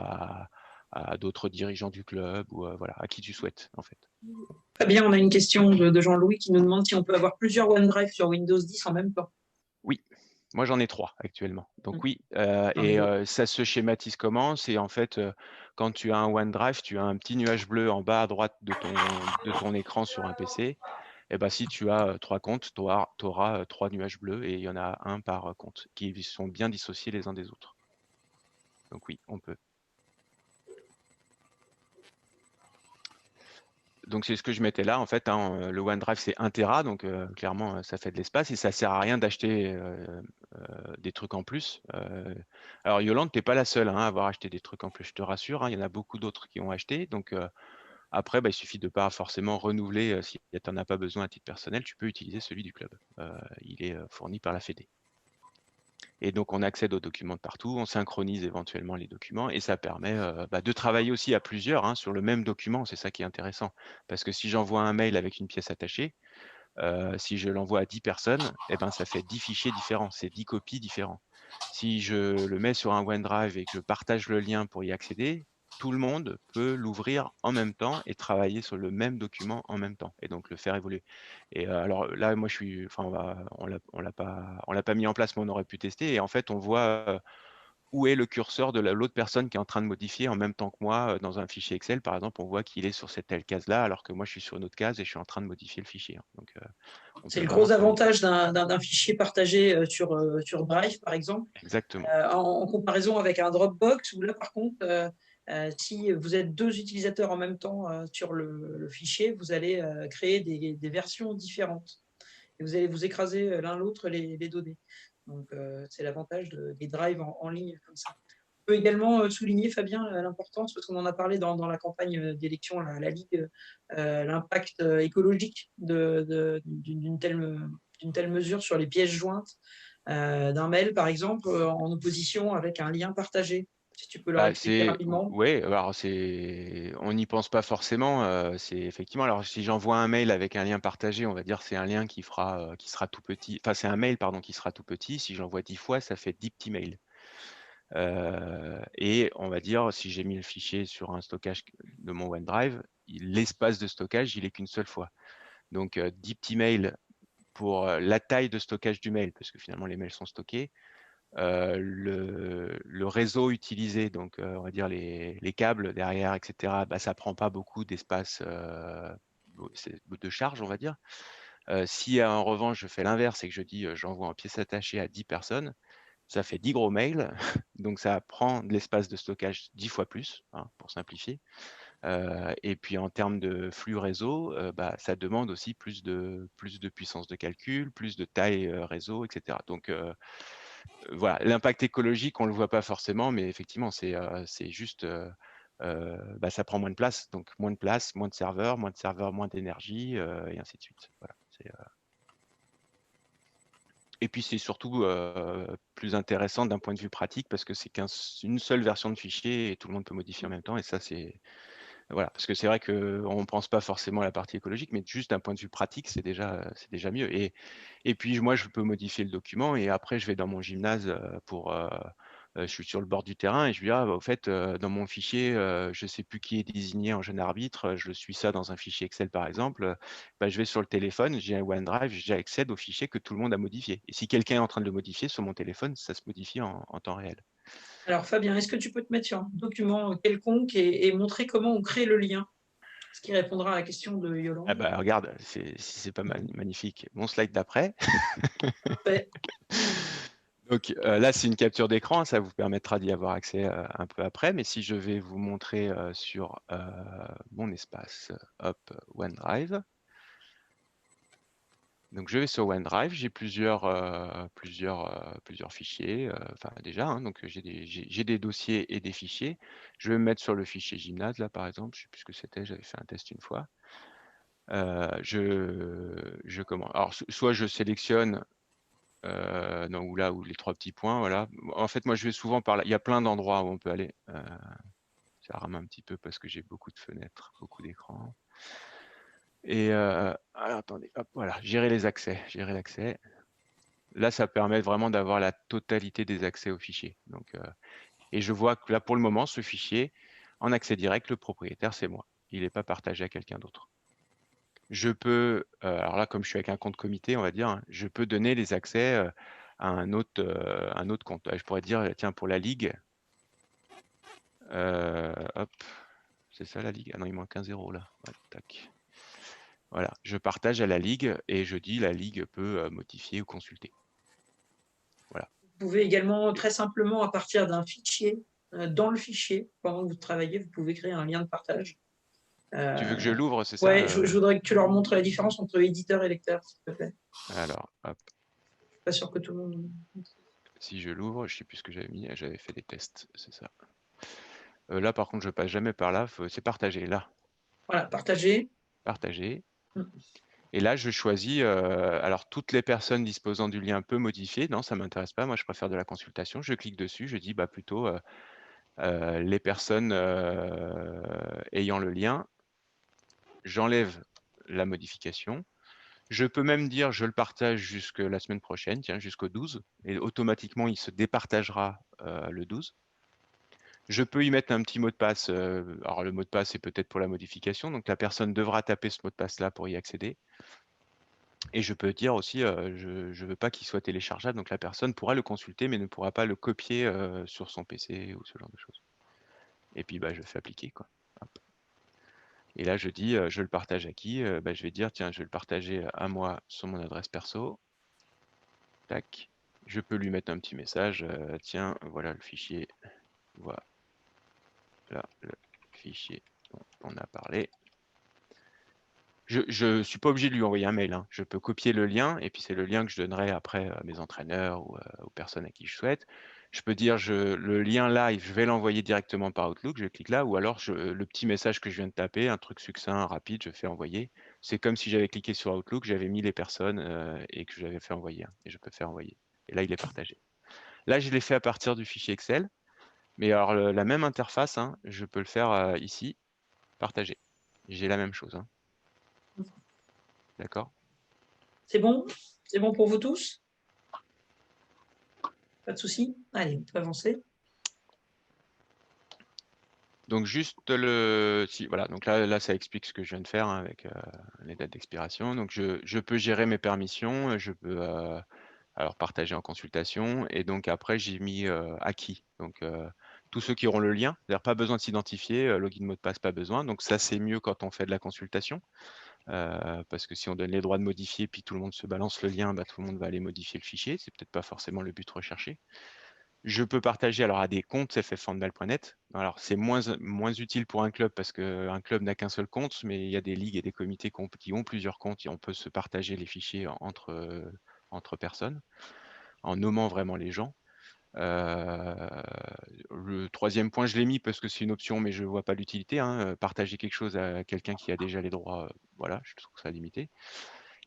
à d'autres dirigeants du club ou voilà, à qui tu souhaites, en fait. Très bien, on a une question de Jean-Louis qui nous demande si on peut avoir plusieurs OneDrive sur Windows 10 en même temps. Oui, moi j'en ai 3 actuellement. Donc oui, oui. ça se schématise comment? C'est en fait, quand tu as un OneDrive, tu as un petit nuage bleu en bas à droite de ton écran sur un PC. Et ben, si tu as 3 comptes, tu auras 3 nuages bleus et il y en a un par compte qui sont bien dissociés les uns des autres. Donc oui, on peut. Donc c'est ce que je mettais là en fait, hein, le OneDrive c'est 1 Tera, donc clairement ça fait de l'espace et ça sert à rien d'acheter des trucs en plus. Alors Yolande, t'es pas la seule hein, à avoir acheté des trucs en plus, je te rassure, hein, il y en a beaucoup d'autres qui ont acheté. Donc après, il suffit de pas forcément renouveler si tu n'en as pas besoin à titre personnel, tu peux utiliser celui du club. Il est fourni par la Fédé. Et donc, on accède aux documents de partout, on synchronise éventuellement les documents et ça permet de travailler aussi à plusieurs hein, sur le même document. C'est ça qui est intéressant. Parce que si j'envoie un mail avec une pièce attachée, si je l'envoie à 10 personnes, ça fait 10 fichiers différents, c'est 10 copies différents. Si je le mets sur un OneDrive et que je partage le lien pour y accéder, tout le monde peut l'ouvrir en même temps et travailler sur le même document en même temps et donc le faire évoluer. Et alors là, moi, on l'a pas mis en place, mais on aurait pu tester. Et en fait, on voit où est le curseur de l'autre personne qui est en train de modifier en même temps que moi dans un fichier Excel, par exemple, on voit qu'il est sur cette telle case-là, alors que moi, je suis sur une autre case et je suis en train de modifier le fichier. Hein. Donc, c'est le gros avantage d'un fichier partagé sur Drive, par exemple. Exactement. En comparaison avec un Dropbox, où là, par contre, si vous êtes 2 utilisateurs en même temps sur le fichier, vous allez créer des versions différentes. Et vous allez vous écraser l'un l'autre les données. Donc, c'est l'avantage des drives en ligne comme ça. On peut également souligner, Fabien, l'importance, parce qu'on en a parlé dans la campagne d'élection, la Ligue, l'impact écologique d'une telle mesure sur les pièces jointes d'un mail, par exemple, en opposition avec un lien partagé. Si tu peux leur expliquer rapidement. Oui, alors on n'y pense pas forcément. C'est effectivement. Alors si j'envoie un mail avec un lien partagé, on va dire c'est un lien qui sera tout petit. Enfin, c'est un mail pardon qui sera tout petit. Si j'envoie 10 fois, ça fait 10 petits mails. Et on va dire si j'ai mis le fichier sur un stockage de mon OneDrive, l'espace de stockage il est qu'une seule fois. Donc 10 petits mails pour la taille de stockage du mail, parce que finalement les mails sont stockés. le réseau utilisé, donc on va dire les câbles derrière, etc., bah, ça prend pas beaucoup d'espace de charge, on va dire. Si en revanche je fais l'inverse et que je dis j'envoie en pièces attachées à 10 personnes, ça fait 10 gros mails, donc ça prend de l'espace de stockage 10 fois plus, hein, pour simplifier. Et puis en termes de flux réseau, bah, ça demande aussi plus de puissance de calcul, plus de taille réseau, etc. Donc voilà, l'impact écologique, on ne le voit pas forcément, mais effectivement, c'est juste, bah, ça prend moins de place. Donc moins de place, moins de serveurs, moins d'énergie, et ainsi de suite. Voilà, et puis c'est surtout plus intéressant d'un point de vue pratique parce que c'est qu'une seule version de fichier et tout le monde peut modifier en même temps. Et ça, c'est voilà, parce que c'est vrai qu'on ne pense pas forcément à la partie écologique, mais juste d'un point de vue pratique, c'est déjà mieux. Et puis moi, je peux modifier le document et après, je vais dans mon gymnase je suis sur le bord du terrain et je lui dis, ah, bah, au fait, dans mon fichier, je ne sais plus qui est désigné en jeune arbitre, je suis ça dans un fichier Excel par exemple, bah, je vais sur le téléphone, j'ai un OneDrive, j'accède au fichier que tout le monde a modifié. Et si quelqu'un est en train de le modifier sur mon téléphone, ça se modifie en temps réel. Alors Fabien, est-ce que tu peux te mettre sur un document quelconque et montrer comment on crée le lien? Ce qui répondra à la question de Yolande. Ah bah regarde, si c'est pas mal, magnifique. Mon slide d'après. Parfait. Donc là, c'est une capture d'écran, ça vous permettra d'y avoir accès un peu après. Mais si je vais vous montrer sur mon espace, hop, OneDrive. Donc je vais sur OneDrive, j'ai plusieurs fichiers, enfin déjà, hein, donc j'ai des dossiers et des fichiers. Je vais me mettre sur le fichier gymnase, là par exemple, je ne sais plus ce que c'était, j'avais fait un test une fois. Comment? Alors soit je sélectionne non, ou là, ou les 3 petits points, voilà. En fait, moi, je vais souvent par là. Il y a plein d'endroits où on peut aller. Ça rame un petit peu parce que j'ai beaucoup de fenêtres, beaucoup d'écrans. Et alors, attendez, hop, voilà, gérer les accès, gérer l'accès. Là, ça permet vraiment d'avoir la totalité des accès au fichier. Donc, et je vois que là, pour le moment, ce fichier, en accès direct, le propriétaire, c'est moi. Il n'est pas partagé à quelqu'un d'autre. Je peux, alors là, comme je suis avec un compte comité, on va dire, hein, je peux donner les accès à un autre compte. Je pourrais dire, tiens, pour la ligue, hop, c'est ça la ligue? Ah non, il manque un 0 là. Ouais, tac. Voilà, je partage à la ligue et je dis la ligue peut modifier ou consulter. Voilà. Vous pouvez également très simplement, à partir d'un fichier, dans le fichier, pendant que vous travaillez, vous pouvez créer un lien de partage. Tu veux que je l'ouvre, c'est ça? Oui, je voudrais que tu leur montres la différence entre éditeur et lecteur, s'il te plaît. Alors, hop. Je ne suis pas sûr que tout le monde... Si je l'ouvre, je ne sais plus ce que j'avais mis, j'avais fait des tests, c'est ça. Là, par contre, je ne passe jamais par là, c'est partager, là. Voilà, partager. Partager. Et là, je choisis, alors toutes les personnes disposant du lien peuvent modifier. Non, ça ne m'intéresse pas, moi je préfère de la consultation. Je clique dessus, je dis bah, plutôt les personnes ayant le lien, j'enlève la modification. Je peux même dire je le partage jusqu'à la semaine prochaine, tiens, jusqu'au 12, et automatiquement il se départagera le 12. Je peux y mettre un petit mot de passe. Alors le mot de passe c'est peut-être pour la modification, donc la personne devra taper ce mot de passe là pour y accéder. Et je peux dire aussi, je ne veux pas qu'il soit téléchargeable, donc la personne pourra le consulter, mais ne pourra pas le copier sur son PC ou ce genre de choses. Et puis, bah, je fais appliquer, quoi. Hop. Et là, je dis, je le partage à qui? Bah, je vais dire, tiens, je vais le partager à moi sur mon adresse perso. Tac. Je peux lui mettre un petit message, tiens, voilà le fichier, voilà le fichier dont on a parlé. Je ne suis pas obligé de lui envoyer un mail, hein. Je peux copier le lien et puis c'est le lien que je donnerai après à mes entraîneurs ou aux personnes à qui je souhaite. Je peux dire le lien live, je vais l'envoyer directement par Outlook, je clique là, ou alors le petit message que je viens de taper, un truc succinct, rapide, je fais envoyer. C'est comme si j'avais cliqué sur Outlook, j'avais mis les personnes et que j'avais fait envoyer, hein, et je peux faire envoyer. Et là, il est partagé. Là, je l'ai fait à partir du fichier Excel, mais alors la même interface, hein, je peux le faire ici, partager. J'ai la même chose, hein. D'accord? C'est bon? C'est bon pour vous tous? Pas de souci? Allez, on peut avancer. Donc juste voilà, donc là ça explique ce que je viens de faire, hein, avec les dates d'expiration. Donc je peux gérer mes permissions, je peux alors partagé en consultation. Et donc après, j'ai mis acquis. Donc tous ceux qui auront le lien, c'est-à-dire pas besoin de s'identifier, login mot de passe, pas besoin. Donc ça, c'est mieux quand on fait de la consultation. Parce que si on donne les droits de modifier, puis tout le monde se balance le lien, bah, tout le monde va aller modifier le fichier. C'est peut-être pas forcément le but recherché. Je peux partager alors à des comptes ffhandball.net. Alors c'est moins utile pour un club parce qu'un club n'a qu'un seul compte, mais il y a des ligues et des comités qui ont plusieurs comptes et on peut se partager les fichiers entre personnes en nommant vraiment les gens. Le troisième point, je l'ai mis parce que c'est une option, mais je ne vois pas l'utilité. Hein. Partager quelque chose à quelqu'un qui a déjà les droits, voilà, je trouve ça limité.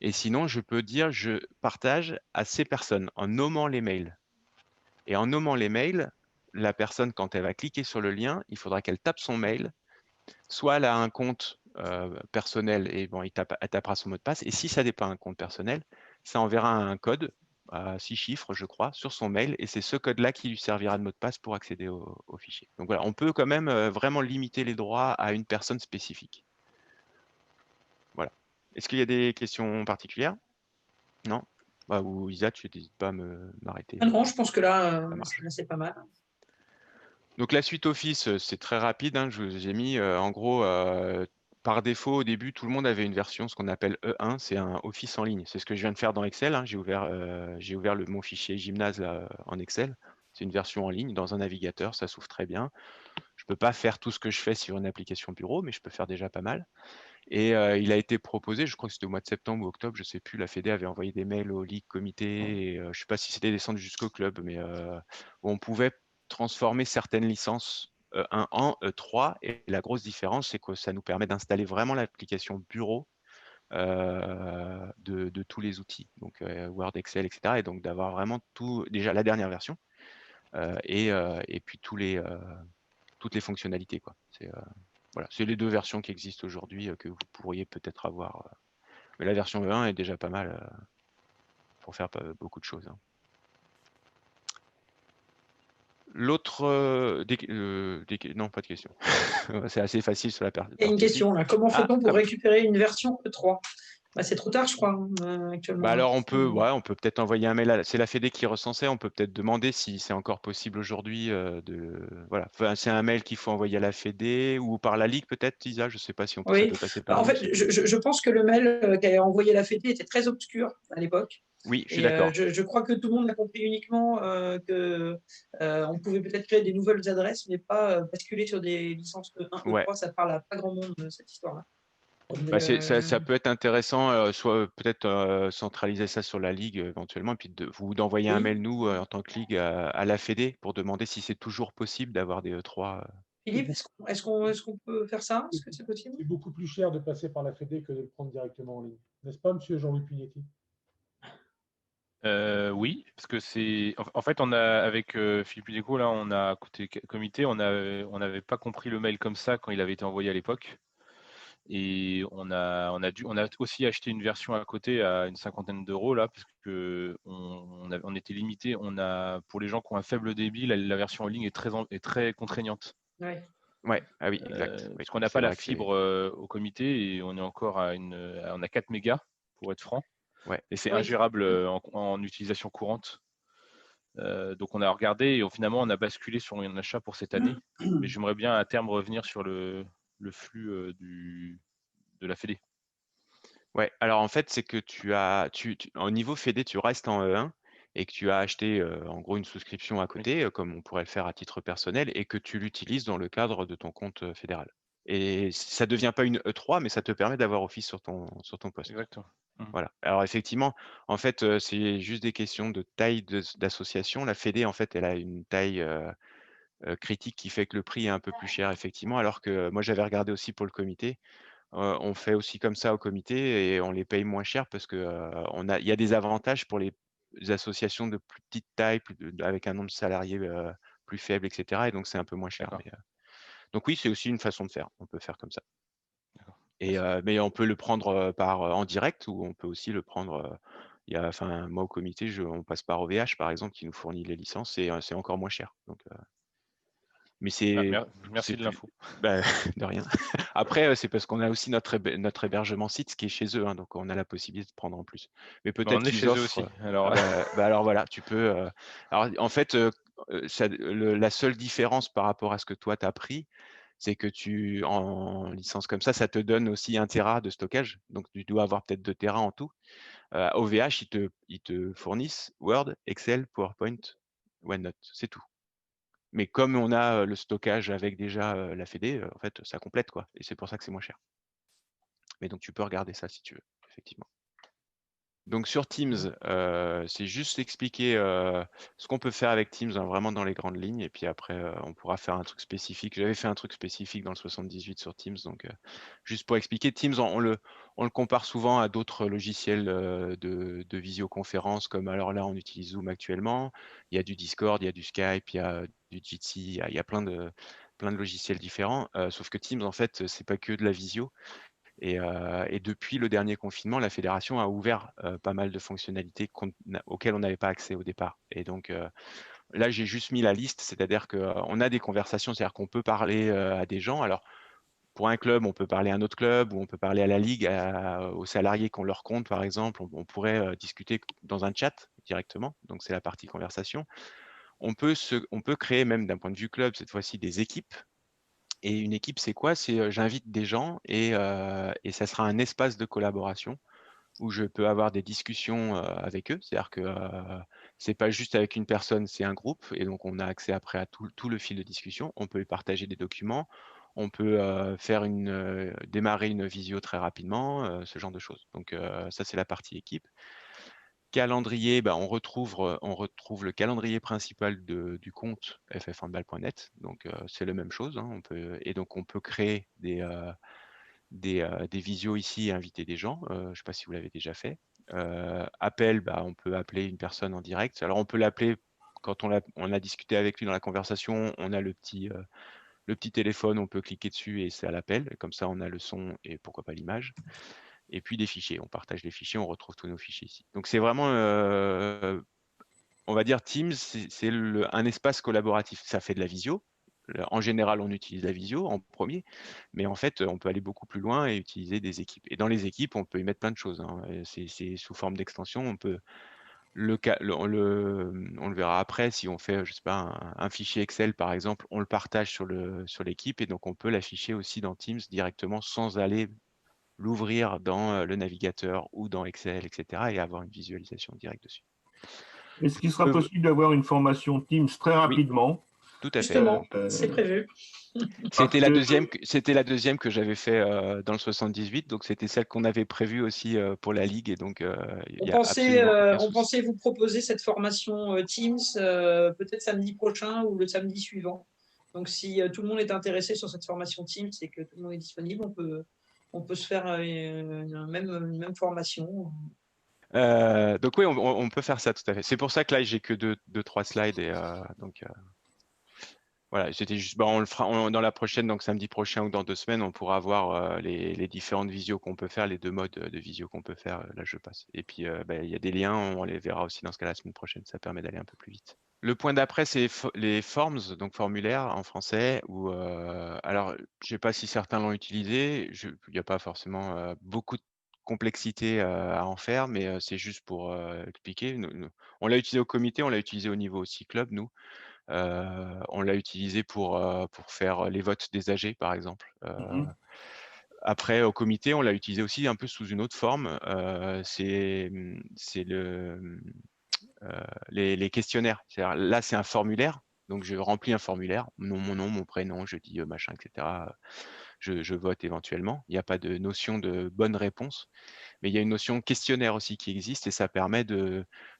Et sinon, je peux dire je partage à ces personnes en nommant les mails. Et en nommant les mails, la personne, quand elle va cliquer sur le lien, il faudra qu'elle tape son mail. Soit elle a un compte personnel et bon, elle tapera son mot de passe. Et si ça n'est pas un compte personnel, ça enverra un code à 6 chiffres, je crois, sur son mail. Et c'est ce code-là qui lui servira de mot de passe pour accéder au fichier. Donc voilà, on peut quand même vraiment limiter les droits à une personne spécifique. Voilà. Est-ce qu'il y a des questions particulières? Non? Ou Isa, tu n'hésites pas à m'arrêter. Ah non, je pense que là, Ça marche. c'est pas mal. Donc la suite Office, c'est très rapide. Hein, je vous ai mis en gros, par défaut, au début, tout le monde avait une version, ce qu'on appelle E1, c'est un Office en ligne. C'est ce que je viens de faire dans Excel. Hein. J'ai ouvert mon fichier gymnase là, en Excel. C'est une version en ligne dans un navigateur, ça s'ouvre très bien. Je ne peux pas faire tout ce que je fais sur une application bureau, mais je peux faire déjà pas mal. Et il a été proposé, je crois que c'était au mois de septembre ou octobre, je ne sais plus, la Fédé avait envoyé des mails aux ligues, comités, et, je ne sais pas si c'était descendu jusqu'au club, mais où on pouvait transformer certaines licences E1 en E3. Et la grosse différence, c'est que ça nous permet d'installer vraiment l'application bureau de tous les outils, donc Word, Excel, etc. Et donc d'avoir vraiment tout, déjà la dernière version, et puis toutes les fonctionnalités, quoi. Voilà, c'est les deux versions qui existent aujourd'hui que vous pourriez peut-être avoir. Mais la version E1 est déjà pas mal pour faire beaucoup de choses. Hein. L'autre, non, pas de question. C'est assez facile sur la partie. Il y a une question là. Comment fait-on pour oui. récupérer une version E3? Bah, c'est trop tard, je crois, actuellement. Bah alors on peut peut-être envoyer un mail. C'est la Fédé qui recensait. On peut peut-être demander si c'est encore possible aujourd'hui voilà. Enfin, c'est un mail qu'il faut envoyer à la Fédé ou par la Ligue peut-être, Isa. Je sais pas si ça Oui. peut passer par. En fait, je pense que le mail qu'a envoyé la Fédé était très obscur à l'époque. Oui, je suis d'accord. Je crois que tout le monde a compris uniquement que on pouvait peut-être créer des nouvelles adresses, mais pas basculer sur des licences E1, E3. Ça parle à pas grand monde cette histoire-là. Bah, ça peut être intéressant, soit peut-être centraliser ça sur la Ligue éventuellement, et puis d'envoyer un mail, nous, en tant que Ligue, à la Fédé pour demander si c'est toujours possible d'avoir des E3. Philippe, est-ce qu'on peut faire ça? Est-ce que c'est possible? C'est beaucoup plus cher de passer par la Fédé que de le prendre directement en ligne. N'est-ce pas, monsieur Jean-Louis Pugnetti? Oui, parce que c'est. En fait, on a avec Philippe Udeco, là, on a côté comité, on n'avait pas compris le mail comme ça quand il avait été envoyé à l'époque. Et on a aussi acheté une version à côté à une 50aine d'euros là, parce que on était limité. Pour les gens qui ont un faible débit, la version en ligne est très contraignante. Ouais, ah oui, exact. Parce qu'on n'a pas la fibre au comité et on est encore on a 4 mégas pour être franc. Ouais. Et c'est ingérable en utilisation courante. Donc on a regardé et finalement on a basculé sur un achat pour cette année. Mais j'aimerais bien à terme revenir sur le flux de la Fédé. Ouais, alors en fait, c'est que au niveau Fédé, tu restes en E1 et que tu as acheté en gros une souscription à côté, comme on pourrait le faire à titre personnel, et que tu l'utilises dans le cadre de ton compte fédéral. Et ça ne devient pas une E3, mais ça te permet d'avoir Office sur ton poste. Exactement. Voilà. Alors effectivement, en fait, c'est juste des questions de taille d'association. La Fédé, en fait, elle a une taille critique qui fait que le prix est un peu plus cher, effectivement, alors que moi, j'avais regardé aussi pour le comité. On fait aussi comme ça au comité et on les paye moins cher parce que il y a des avantages pour les associations de plus petite taille, avec un nombre de salariés plus faible, etc. Et donc c'est un peu moins cher. Donc oui, c'est aussi une façon de faire. On peut faire comme ça. Mais on peut le prendre en direct ou on peut aussi le prendre. Moi au comité, on passe par OVH par exemple qui nous fournit les licences et c'est encore moins cher. Donc, Mais c'est Merci de l'info. de rien. Après, c'est parce qu'on a aussi notre hébergement site qui est chez eux, hein, donc on a la possibilité de prendre en plus. Mais On peut-être est qu'ils chez eux offrent. aussi. Alors, Alors voilà, tu peux. Alors en fait, la seule différence par rapport à ce que toi tu as pris, c'est que en licence comme ça te donne aussi 1 Tera de stockage. Donc tu dois avoir peut-être 2 Tera en tout. OVH, ils te fournissent Word, Excel, PowerPoint, OneNote, c'est tout. Mais comme on a le stockage avec déjà la Fédé, en fait, ça complète, quoi. Et c'est pour ça que c'est moins cher. Mais donc, tu peux regarder ça si tu veux, effectivement. Donc, sur Teams, c'est juste expliquer ce qu'on peut faire avec Teams, hein, vraiment dans les grandes lignes. Et puis après, on pourra faire un truc spécifique. J'avais fait un truc spécifique dans le 78 sur Teams. Donc, juste pour expliquer, Teams, on le compare souvent à d'autres logiciels de visioconférence, comme alors là, on utilise Zoom actuellement. Il y a du Discord, il y a du Skype, il y a du Jitsi, il y a plein de logiciels différents. Sauf que Teams, en fait, c'est pas que de la visio. Et depuis le dernier confinement, la fédération a ouvert pas mal de fonctionnalités auxquelles on n'avait pas accès au départ. Et donc là, j'ai juste mis la liste, c'est-à-dire qu'on a des conversations, c'est-à-dire qu'on peut parler à des gens. Alors, pour un club, on peut parler à un autre club, ou on peut parler à la ligue, aux salariés qu'on leur compte, par exemple. On pourrait discuter dans un chat directement. Donc, c'est la partie conversation. On peut créer, même d'un point de vue club, cette fois-ci, des équipes. Et une équipe, c'est quoi? C'est j'invite des gens et ça sera un espace de collaboration où je peux avoir des discussions avec eux. C'est-à-dire que c'est pas juste avec une personne, c'est un groupe. Et donc, on a accès après à tout le fil de discussion. On peut partager des documents. On peut démarrer une visio très rapidement, ce genre de choses. Donc, ça, c'est la partie équipe. Calendrier, on retrouve le calendrier principal du compte ffhandball.net. Donc, c'est la même chose, hein. Et donc, on peut créer des visios ici et inviter des gens. Je ne sais pas si vous l'avez déjà fait. Appel, on peut appeler une personne en direct. Alors, on peut l'appeler quand on a discuté avec lui dans la conversation. On a le petit téléphone, on peut cliquer dessus et c'est à l'appel. Comme ça, on a le son et pourquoi pas l'image. Et puis des fichiers. On partage les fichiers, on retrouve tous nos fichiers ici. Donc, c'est vraiment, on va dire, Teams, c'est un espace collaboratif. Ça fait de la visio. En général, on utilise la visio en premier, mais en fait, on peut aller beaucoup plus loin et utiliser des équipes. Et dans les équipes, on peut y mettre plein de choses, hein. C'est sous forme d'extension. On peut on le verra après si on fait, je sais pas, un fichier Excel par exemple, on le partage sur l'équipe et donc on peut l'afficher aussi dans Teams directement sans aller l'ouvrir dans le navigateur ou dans Excel, etc. et avoir une visualisation directe dessus. Est-ce qu'il sera possible d'avoir une formation Teams très rapidement? Tout à fait. Justement, c'est prévu. C'était la deuxième que j'avais fait dans le 78, donc c'était celle qu'on avait prévue aussi pour la Ligue. Et donc, on pensait vous proposer cette formation Teams peut-être samedi prochain ou le samedi suivant. Donc, si tout le monde est intéressé sur cette formation Teams et que tout le monde est disponible, on peut se faire une même formation. Donc oui, on peut faire ça tout à fait. C'est pour ça que là, j'ai que 2-3 slides. Et donc, voilà, c'était juste, on le fera dans la prochaine, donc samedi prochain ou dans 2 semaines, on pourra voir les différentes visios qu'on peut faire, les 2 modes de visio qu'on peut faire. Là, je passe. Et puis, il y a des liens, on les verra aussi dans ce cas la semaine prochaine. Ça permet d'aller un peu plus vite. Le point d'après, c'est les forms, donc formulaires en français. Alors, je sais pas si certains l'ont utilisé. Il n'y a pas forcément beaucoup de complexité à en faire, mais c'est juste pour expliquer. On l'a utilisé au comité, on l'a utilisé au niveau aussi club, nous. On l'a utilisé pour faire les votes des AG, par exemple. Après, au comité, on l'a utilisé aussi un peu sous une autre forme. C'est les questionnaires. Là, c'est un formulaire. Donc, je remplis un formulaire, mon nom, mon prénom, je dis machin, etc. Je vote éventuellement. Il n'y a pas de notion de bonne réponse. Mais il y a une notion questionnaire aussi qui existe et ça permet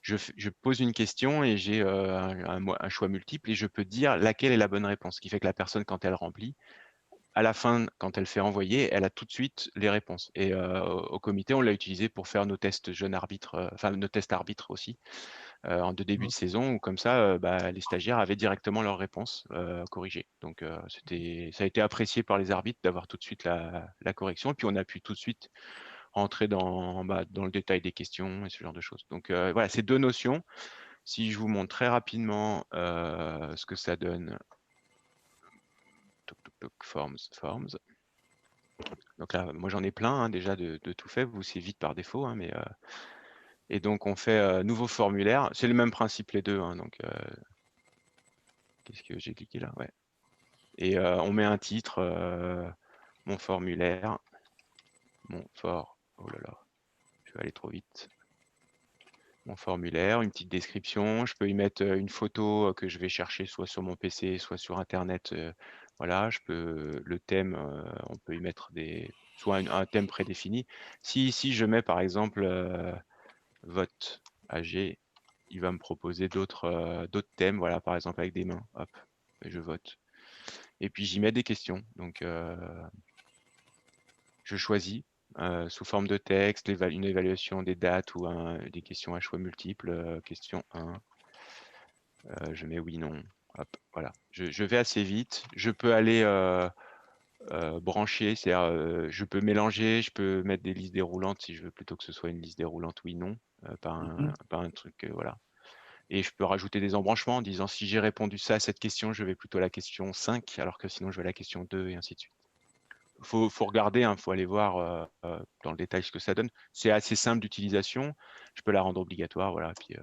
je pose une question et j'ai un choix multiple et je peux dire laquelle est la bonne réponse. Ce qui fait que la personne, quand elle remplit, à la fin, quand elle fait envoyer, elle a tout de suite les réponses. Et au comité, on l'a utilisé pour faire nos tests jeunes arbitres, nos tests arbitres aussi, en début de saison, où comme ça, les stagiaires avaient directement leurs réponses corrigées. Donc, ça a été apprécié par les arbitres d'avoir tout de suite la correction. Et puis, on a pu tout de suite rentrer dans le détail des questions et ce genre de choses. Donc, voilà, ces 2 notions. Si je vous montre très rapidement ce que ça donne Forms. Donc là, moi j'en ai plein hein, déjà de tout fait. Vous c'est vite par défaut, hein, mais et donc on fait nouveau formulaire. C'est le même principe les deux. Hein, donc qu'est-ce que j'ai cliqué là? Ouais. Et on met un titre, mon formulaire, oh là là, je vais aller trop vite. Mon formulaire, une petite description. Je peux y mettre une photo que je vais chercher soit sur mon PC, soit sur Internet. Voilà, le thème, on peut y mettre soit un thème prédéfini. Si je mets par exemple vote AG, il va me proposer d'autres thèmes. Voilà, par exemple avec des mains. Hop, et je vote. Et puis j'y mets des questions. Donc je choisis. Sous forme de texte, une évaluation des dates ou des questions à choix multiples. Question 1, je mets oui, non. Hop, voilà. Je vais assez vite. Je peux aller brancher, c'est-à-dire je peux mélanger, je peux mettre des listes déroulantes si je veux plutôt que ce soit une liste déroulante oui, non, pas un truc, voilà. Et je peux rajouter des embranchements en disant si j'ai répondu ça à cette question, je vais plutôt à la question 5, alors que sinon je vais à la question 2 et ainsi de suite. Faut regarder, il faut aller voir dans le détail ce que ça donne. C'est assez simple d'utilisation. Je peux la rendre obligatoire, voilà. Puis,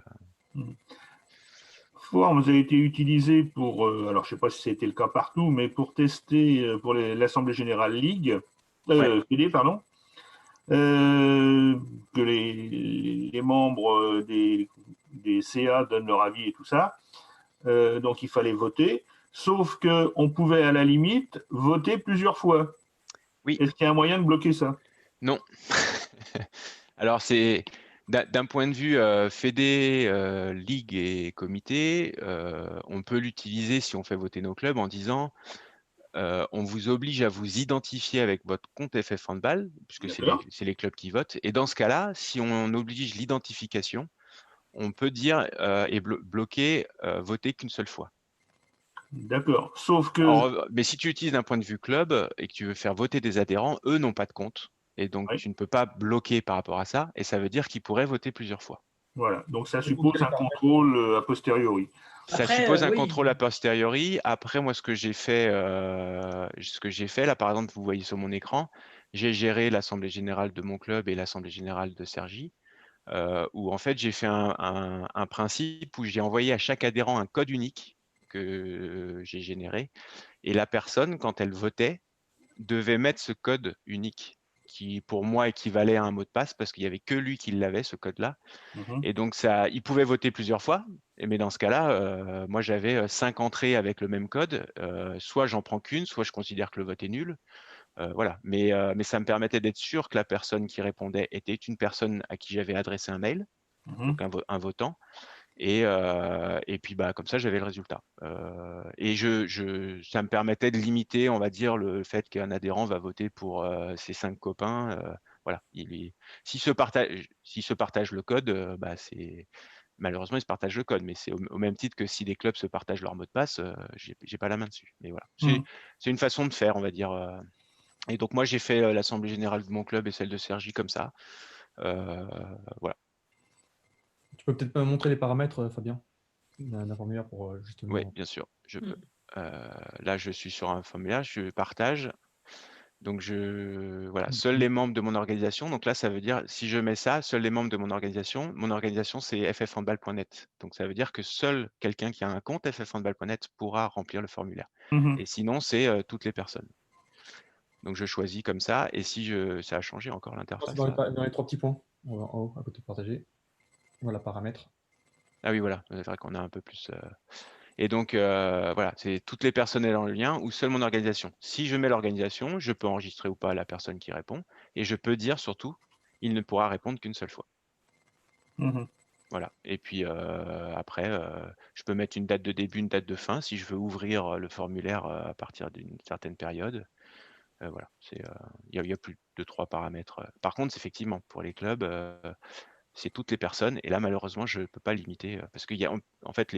Forms a été utilisé pour, alors je ne sais pas si c'était le cas partout, mais pour tester pour l'Assemblée Générale Ligue, PD, pardon, que les membres des CA donnent leur avis et tout ça. Donc il fallait voter, sauf qu'on pouvait à la limite voter plusieurs fois. Oui. Est-ce qu'il y a un moyen de bloquer ça? Non. Alors c'est d'un point de vue fédé, ligue et comité, on peut l'utiliser si on fait voter nos clubs en disant on vous oblige à vous identifier avec votre compte FF Handball, puisque c'est les clubs qui votent. Et dans ce cas-là, si on oblige l'identification, on peut dire et bloquer voter qu'une seule fois. D'accord. Sauf que. Alors, mais si tu utilises d'un point de vue club et que tu veux faire voter des adhérents, eux n'ont pas de compte. Et donc, tu ne peux pas bloquer par rapport à ça. Et ça veut dire qu'ils pourraient voter plusieurs fois. Voilà. Donc, ça suppose un contrôle a posteriori. Ça suppose un contrôle a posteriori. Après, moi, ce que j'ai fait, là, par exemple, vous voyez sur mon écran, j'ai géré l'Assemblée générale de mon club et l'Assemblée générale de Cergy, où en fait, j'ai fait un principe où j'ai envoyé à chaque adhérent un code unique que j'ai généré. Et la personne, quand elle votait, devait mettre ce code unique qui, pour moi, équivalait à un mot de passe parce qu'il n'y avait que lui qui l'avait, ce code-là. Et donc, il pouvait voter plusieurs fois. Mais dans ce cas-là, moi, j'avais 5 entrées avec le même code. Soit j'en prends qu'une, soit je considère que le vote est nul. Voilà. Mais ça me permettait d'être sûr que la personne qui répondait était une personne à qui j'avais adressé un mail, donc un votant. Et puis, comme ça, j'avais le résultat. Et ça me permettait de limiter, on va dire, le fait qu'un adhérent va voter pour ses 5 copains. Voilà. S'il se partage le code, malheureusement, ils se partagent le code, mais c'est au même titre que si des clubs se partagent leur mot de passe, j'ai pas la main dessus. Mais voilà, c'est une façon de faire, on va dire. Et donc moi, j'ai fait l'assemblée générale de mon club et celle de Cergy comme ça. Voilà. Tu peux peut-être montrer les paramètres, Fabien, d'un formulaire pour justement. Oui, bien sûr, je peux. Là, je suis sur un formulaire, je partage. Donc, voilà, seuls les membres de mon organisation. Donc là, ça veut dire, si je mets ça, seuls les membres de mon organisation c'est ffhandball.net. Donc, ça veut dire que seul quelqu'un qui a un compte ffhandball.net pourra remplir le formulaire. Et sinon, c'est toutes les personnes. Donc, je choisis comme ça. Et si ça a changé encore l'interface. Dans les 3 petits points, en haut, à côté de partager. Voilà, paramètres. Ah oui, voilà, c'est vrai qu'on a un peu plus. Et donc, voilà, c'est toutes les personnes dans le lien ou seule mon organisation. Si je mets l'organisation, je peux enregistrer ou pas la personne qui répond. Et je peux dire surtout, il ne pourra répondre qu'une seule fois. Voilà. Et puis après, je peux mettre une date de début, une date de fin si je veux ouvrir le formulaire à partir d'une certaine période. Voilà. Il y a plus de 3 paramètres. Par contre, effectivement, pour les clubs, c'est toutes les personnes. Et là, malheureusement, je ne peux pas limiter parce qu'il y a en fait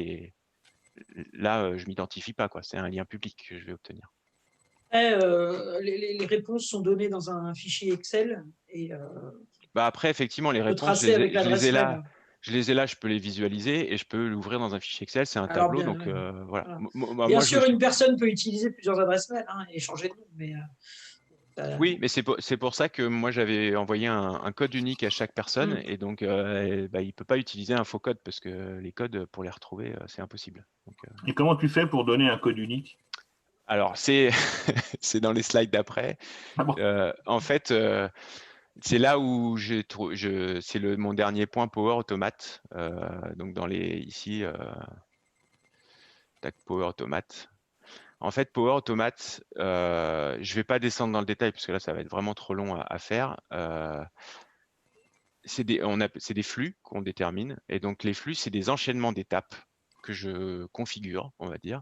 là, je m'identifie pas, quoi. C'est un lien public que je vais obtenir. Les réponses sont données dans un fichier Excel. Et, après, effectivement, les réponses, je les ai là. je les ai là, je peux les visualiser et je peux l'ouvrir dans un fichier Excel. C'est un Alors, tableau, bien, donc ouais. voilà. Voilà. Bien Moi, sûr, une personne peut utiliser plusieurs adresses mail et changer de nom, mais oui, mais c'est pour ça que moi j'avais envoyé un code unique à chaque personne et donc il ne peut pas utiliser un faux code parce que les codes pour les retrouver c'est impossible. Donc, Et comment tu fais pour donner un code unique? alors c'est c'est dans les slides d'après. Ah bon? En fait, c'est là où c'est mon dernier point Power Automate. Donc dans les ici, tac, Power Automate. En fait, Power Automate, je ne vais pas descendre dans le détail parce que là, ça va être vraiment trop long à faire. C'est des flux qu'on détermine. Et donc, les flux, c'est des enchaînements d'étapes que je configure, on va dire.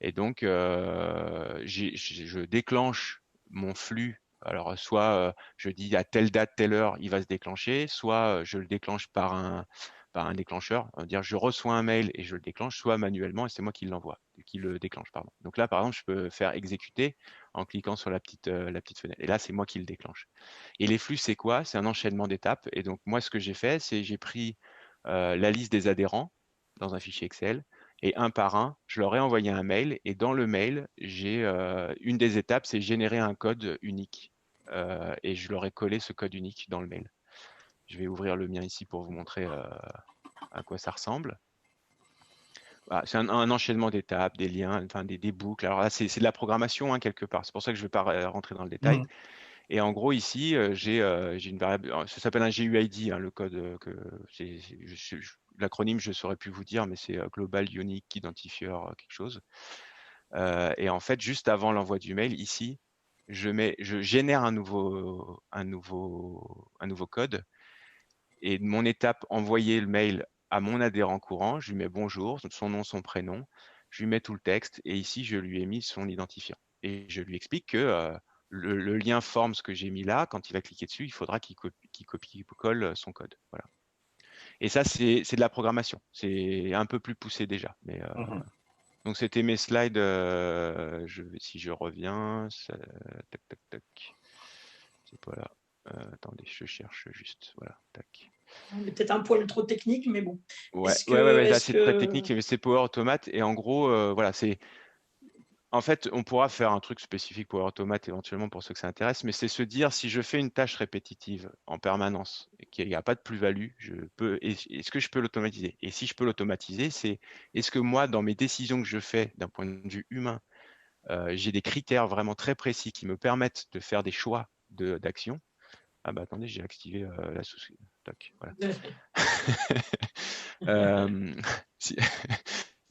Et donc, je déclenche mon flux. Alors, soit je dis à telle date, telle heure, il va se déclencher, soit je le déclenche par un déclencheur. On va dire, je reçois un mail et je le déclenche, soit manuellement et c'est moi qui l'envoie, qui le déclenche, pardon. Donc là, par exemple, je peux faire exécuter en cliquant sur la petite fenêtre. Et là, c'est moi qui le déclenche. Et les flux, c'est quoi? C'est un enchaînement d'étapes. Et donc, moi, ce que j'ai fait, c'est j'ai pris la liste des adhérents dans un fichier Excel et un par un, je leur ai envoyé un mail. Et dans le mail, j'ai une des étapes, c'est générer un code unique. Et je leur ai collé ce code unique dans le mail. Je vais ouvrir le mien ici pour vous montrer à quoi ça ressemble. Voilà, c'est un enchaînement d'étapes, des liens, enfin des boucles. Alors là, c'est de la programmation quelque part. C'est pour ça que je ne vais pas rentrer dans le détail. Et en gros, ici, j'ai une variable, ça s'appelle un GUID, le code l'acronyme, je ne saurais plus vous dire, mais c'est Global Unique Identifier quelque chose. Et en fait, juste avant l'envoi du mail, ici, je génère un nouveau code. Et mon étape, envoyer le mail à mon adhérent courant, je lui mets bonjour, son nom, son prénom, je lui mets tout le texte, et ici, je lui ai mis son identifiant. Et je lui explique que le lien Forms que j'ai mis là, quand il va cliquer dessus, il faudra qu'il copie-colle son code. Voilà. Et ça, c'est de la programmation. C'est un peu plus poussé déjà. Mais, donc, c'était mes slides. Si je reviens, tac, tac, tac. C'est pas là. Attendez, je cherche juste. Voilà, tac. Peut-être un poil trop technique, mais bon. Ouais, là, c'est très technique, mais c'est Power Automate. Et en gros, voilà, en fait, on pourra faire un truc spécifique Power Automate éventuellement pour ceux que ça intéresse, mais c'est se dire si je fais une tâche répétitive en permanence et qu'il n'y a pas de plus-value, est-ce que je peux l'automatiser? Et si je peux l'automatiser, c'est est-ce que moi, dans mes décisions que je fais d'un point de vue humain, j'ai des critères vraiment très précis qui me permettent de faire des choix d'action. Ah bah attendez, j'ai activé la souscription. Voilà.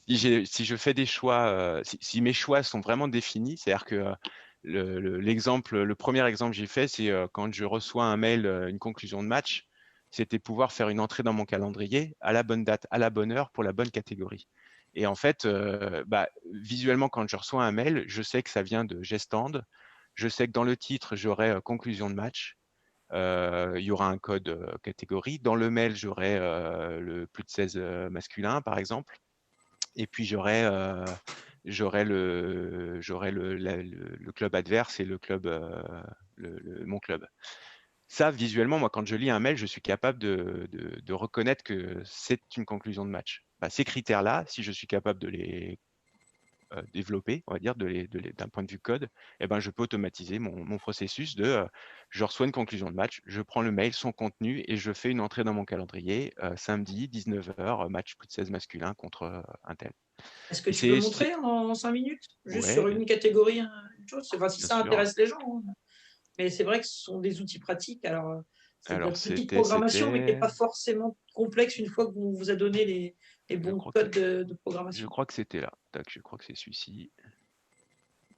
Si je fais des choix, si mes choix sont vraiment définis, c'est-à-dire que le premier exemple que j'ai fait, c'est quand je reçois un mail, une conclusion de match, c'était pouvoir faire une entrée dans mon calendrier à la bonne date, à la bonne heure, pour la bonne catégorie. Et en fait, visuellement, quand je reçois un mail, je sais que ça vient de Gestand, je sais que dans le titre, j'aurai conclusion de match, il y aura un code catégorie. Dans le mail, j'aurai le plus de 16 masculin, par exemple. Et puis j'aurai le club adverse et le club, mon club. Ça, visuellement, moi, quand je lis un mail, je suis capable de reconnaître que c'est une conclusion de match. Ces critères-là, si je suis capable de les développer, on va dire, d'un point de vue code, je peux automatiser mon processus je reçois une conclusion de match, je prends le mail, son contenu, et je fais une entrée dans mon calendrier, samedi, 19h, match plus de 16 masculin contre un tel. Est-ce que tu peux montrer en 5 minutes, juste sur une catégorie, une chose, si ça intéresse les gens. Mais c'est vrai que ce sont des outils pratiques. Alors, c'est de la petite programmation, mais qui n'est pas forcément complexe une fois qu'on vous a donné les bons codes de programmation. Je crois que c'était là. Tac, je crois que c'est celui-ci.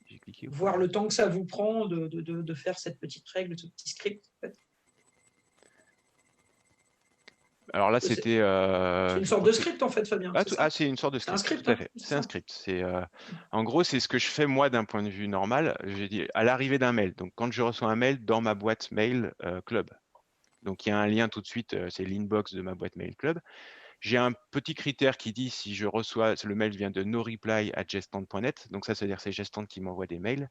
J'ai cliqué. Voir le temps que ça vous prend de faire cette petite règle, ce petit script. En fait. Alors là, c'était. C'est une sorte de script, en fait, Fabien. C'est une sorte de script. C'est un script. Tout à fait. C'est un script. En gros, c'est ce que je fais moi d'un point de vue normal. J'ai dit à l'arrivée d'un mail. Donc, quand je reçois un mail dans ma boîte mail club. Donc, il y a un lien tout de suite. C'est l'inbox de ma boîte mail club. J'ai un petit critère qui dit si je reçois, le mail vient de noreply@gestand.net. Donc, ça veut dire que c'est Gestand qui m'envoie des mails.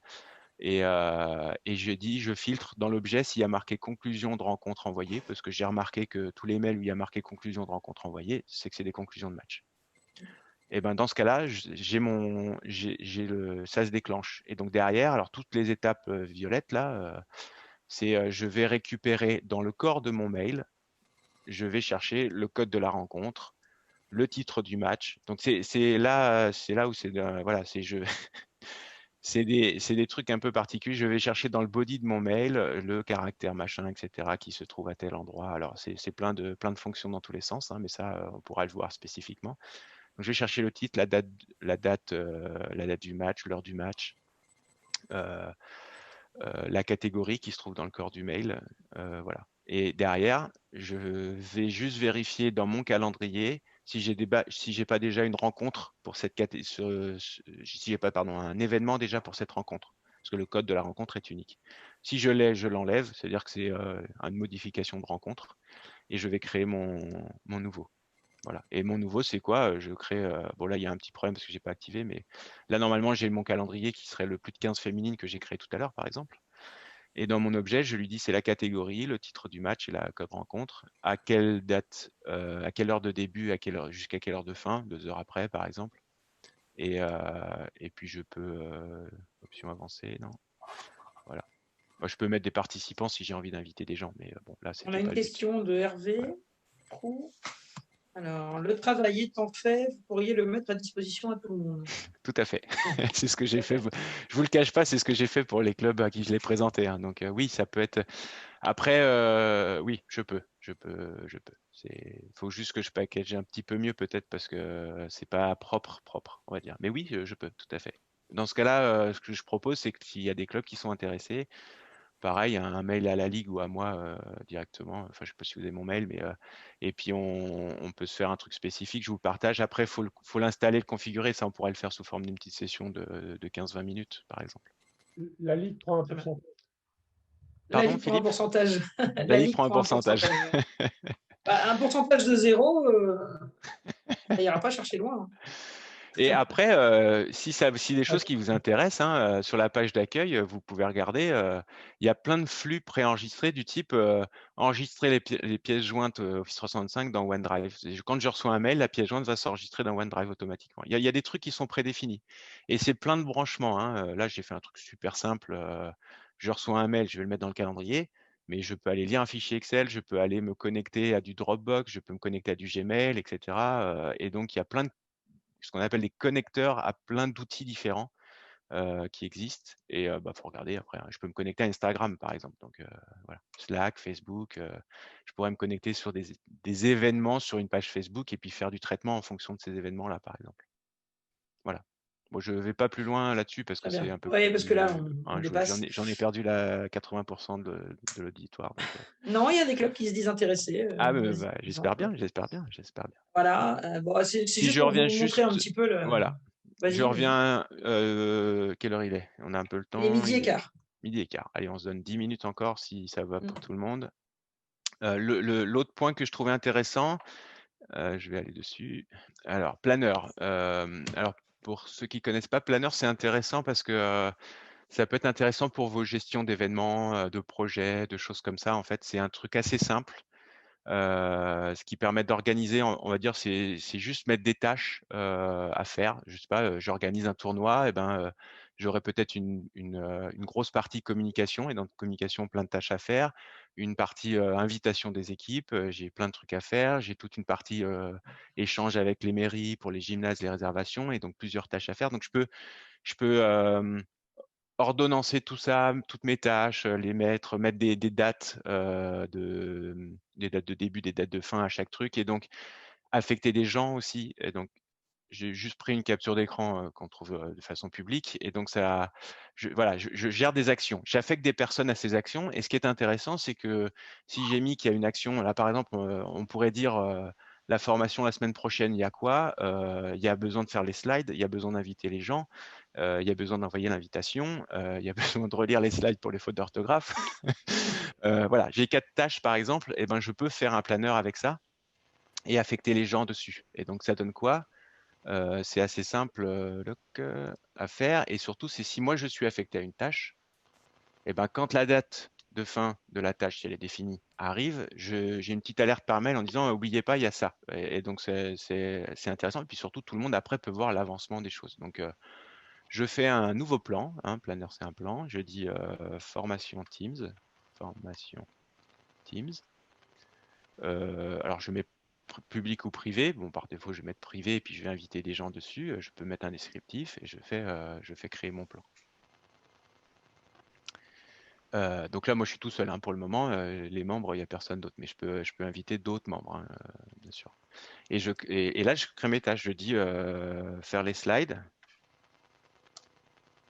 Et je dis, je filtre dans l'objet s'il y a marqué conclusion de rencontre envoyée, parce que j'ai remarqué que tous les mails où il y a marqué conclusion de rencontre envoyée, c'est que c'est des conclusions de match. Et ben dans ce cas-là, ça se déclenche. Et donc derrière, alors toutes les étapes violettes là, c'est je vais récupérer dans le corps de mon mail, je vais chercher le code de la rencontre, le titre du match. Donc c'est là où c'est voilà, c'est des trucs un peu particuliers. Je vais chercher dans le body de mon mail le caractère machin, etc., qui se trouve à tel endroit. Alors c'est plein de fonctions dans tous les sens, hein, mais ça on pourra le voir spécifiquement. Donc, je vais chercher le titre, la date du match, l'heure du match, la catégorie qui se trouve dans le corps du mail, voilà. Et derrière, je vais juste vérifier dans mon calendrier si j'ai pas déjà une rencontre pour cette si j'ai pas un événement déjà pour cette rencontre, parce que le code de la rencontre est unique. Si je l'ai, je l'enlève, c'est-à-dire que c'est une modification de rencontre, et je vais créer mon nouveau. Voilà. Et mon nouveau, c'est quoi? Je crée. Bon, là, il y a un petit problème parce que je n'ai pas activé, mais là, normalement, j'ai mon calendrier qui serait le plus de 15 féminine que j'ai créé tout à l'heure, par exemple. Et dans mon objet, je lui dis c'est la catégorie, le titre du match et la code rencontre, à quelle date, à quelle heure de début, jusqu'à quelle heure de fin, 2 heures après, par exemple. Et puis, je peux. Option avancée, non. Voilà. Moi, je peux mettre des participants si j'ai envie d'inviter des gens, mais bon, là, On c'était a pas une le but. question de Hervé. Voilà. Alors, le travail étant fait, vous pourriez le mettre à disposition à tout le monde. Tout à fait. C'est ce que j'ai fait. Je vous le cache pas, c'est ce que j'ai fait pour les clubs à qui je l'ai présenté, hein. Donc oui, ça peut être. Après, oui, je peux. Il faut juste que je package un petit peu mieux peut-être parce que c'est pas propre, on va dire. Mais oui, je peux, tout à fait. Dans ce cas-là, ce que je propose, c'est que s'il y a des clubs qui sont intéressés, pareil, un mail à la ligue ou à moi directement. Enfin, je sais pas si vous avez mon mail, mais et puis on peut se faire un truc spécifique. Je vous le partage. Après, faut l'installer, le configurer. Ça, on pourrait le faire sous forme d'une petite session de 15-20 minutes, par exemple. La Ligue prend un pourcentage. La Pardon, Ligue prend un Philippe? pourcentage. La Ligue prend un pourcentage. Bah, un pourcentage de 0, ça n'ira pas chercher loin. Et après, si des choses qui vous intéressent, hein, sur la page d'accueil, vous pouvez regarder, il y a plein de flux préenregistrés du type enregistrer les pièces jointes Office 365 dans OneDrive. Quand je reçois un mail, la pièce jointe va s'enregistrer dans OneDrive automatiquement. Il y a des trucs qui sont prédéfinis. Et c'est plein de branchements, hein. Là, j'ai fait un truc super simple. Je reçois un mail, je vais le mettre dans le calendrier. Mais je peux aller lire un fichier Excel, je peux aller me connecter à du Dropbox, je peux me connecter à du Gmail, etc. Et donc, il y a plein de ce qu'on appelle des connecteurs à plein d'outils différents qui existent. Et faut regarder après, hein. Je peux me connecter à Instagram, par exemple. Donc voilà, Slack, Facebook. Je pourrais me connecter sur des événements sur une page Facebook et puis faire du traitement en fonction de ces événements-là, par exemple. Voilà. Bon, je ne vais pas plus loin là-dessus parce que c'est un peu Oui, parce que là, on hein, dépasse. j'en ai perdu la 80% de l'auditoire. Non, il y a des clubs qui se disent intéressés. Ah, mais j'espère bien. Voilà. Bon, c'est Si juste je pour reviens vous montrer un juste, petit peu le. voilà. Vas-y, Je reviens. Quelle heure il est? On a un peu le temps. Il est midi et quart. Midi et quart. Allez, on se donne 10 minutes encore si ça va pour tout le monde. L'autre point que je trouvais intéressant, je vais aller dessus. Alors, Planner. Alors, pour ceux qui ne connaissent pas, Planner, c'est intéressant parce que ça peut être intéressant pour vos gestions d'événements, de projets, de choses comme ça. En fait, c'est un truc assez simple. Ce qui permet d'organiser, on va dire, c'est juste mettre des tâches à faire. Je sais pas, j'organise un tournoi, et ben j'aurai peut-être une grosse partie communication, et dans communication, plein de tâches à faire. Une partie invitation des équipes, j'ai plein de trucs à faire. J'ai toute une partie échange avec les mairies pour les gymnases, les réservations, et donc plusieurs tâches à faire. Donc je peux ordonnancer tout ça, toutes mes tâches, mettre des dates des dates de début, des dates de fin à chaque truc, et donc affecter des gens aussi. Et donc j'ai juste pris une capture d'écran qu'on trouve de façon publique, et donc voilà, je gère des actions, j'affecte des personnes à ces actions. Et ce qui est intéressant, c'est que si j'ai mis qu'il y a une action, là par exemple, on pourrait dire la formation la semaine prochaine, il y a quoi? Il y a besoin de faire les slides, il y a besoin d'inviter les gens, il y a besoin d'envoyer l'invitation, il y a besoin de relire les slides pour les fautes d'orthographe. Voilà, j'ai 4 tâches par exemple, et ben je peux faire un planeur avec ça et affecter les gens dessus. Et donc ça donne quoi? C'est assez simple à faire, et surtout c'est si moi je suis affecté à une tâche, Et ben, quand la date de fin de la tâche, si elle est définie, arrive, j'ai une petite alerte par mail en disant n'oubliez pas, il y a ça. Et donc, c'est intéressant. Et puis surtout, tout le monde après peut voir l'avancement des choses. Donc, je fais un nouveau plan. Planner, c'est un plan. Je dis formation Teams. Formation Teams. Alors, je mets public ou privé. Bon, par défaut, je vais mettre privé et puis je vais inviter des gens dessus. Je peux mettre un descriptif et je fais créer mon plan. Donc là, moi, je suis tout seul pour le moment. Les membres, il n'y a personne d'autre, mais je peux inviter d'autres membres, bien sûr. Et là, je crée mes tâches. Je dis faire les slides.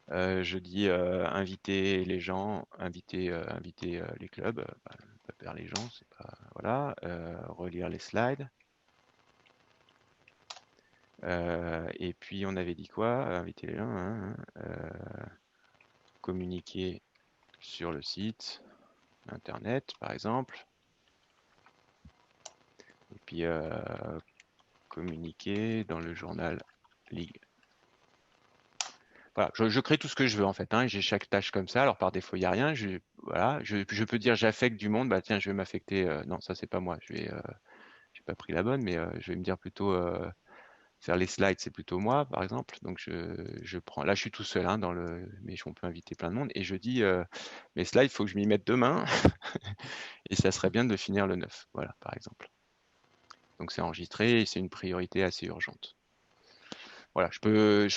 Je dis inviter les gens, inviter les clubs, pas perdre les gens, c'est pas voilà. Relire les slides. Et puis on avait dit quoi? Inviter les gens, communiquer sur le site internet, par exemple. Et puis communiquer dans le journal Ligue. Voilà, je crée tout ce que je veux en fait. J'ai chaque tâche comme ça. Alors par défaut, il n'y a rien. Je peux dire j'affecte du monde. Bah tiens, je vais m'affecter. Non, ça c'est pas moi. J'ai pas pris la bonne, mais je vais me dire plutôt faire les slides, c'est plutôt moi, par exemple. Donc je prends. Là, je suis tout seul mais on peut inviter plein de monde. Et je dis mes slides, il faut que je m'y mette demain. Et ça serait bien de le finir le 9. Voilà, par exemple. Donc c'est enregistré et c'est une priorité assez urgente. Voilà, je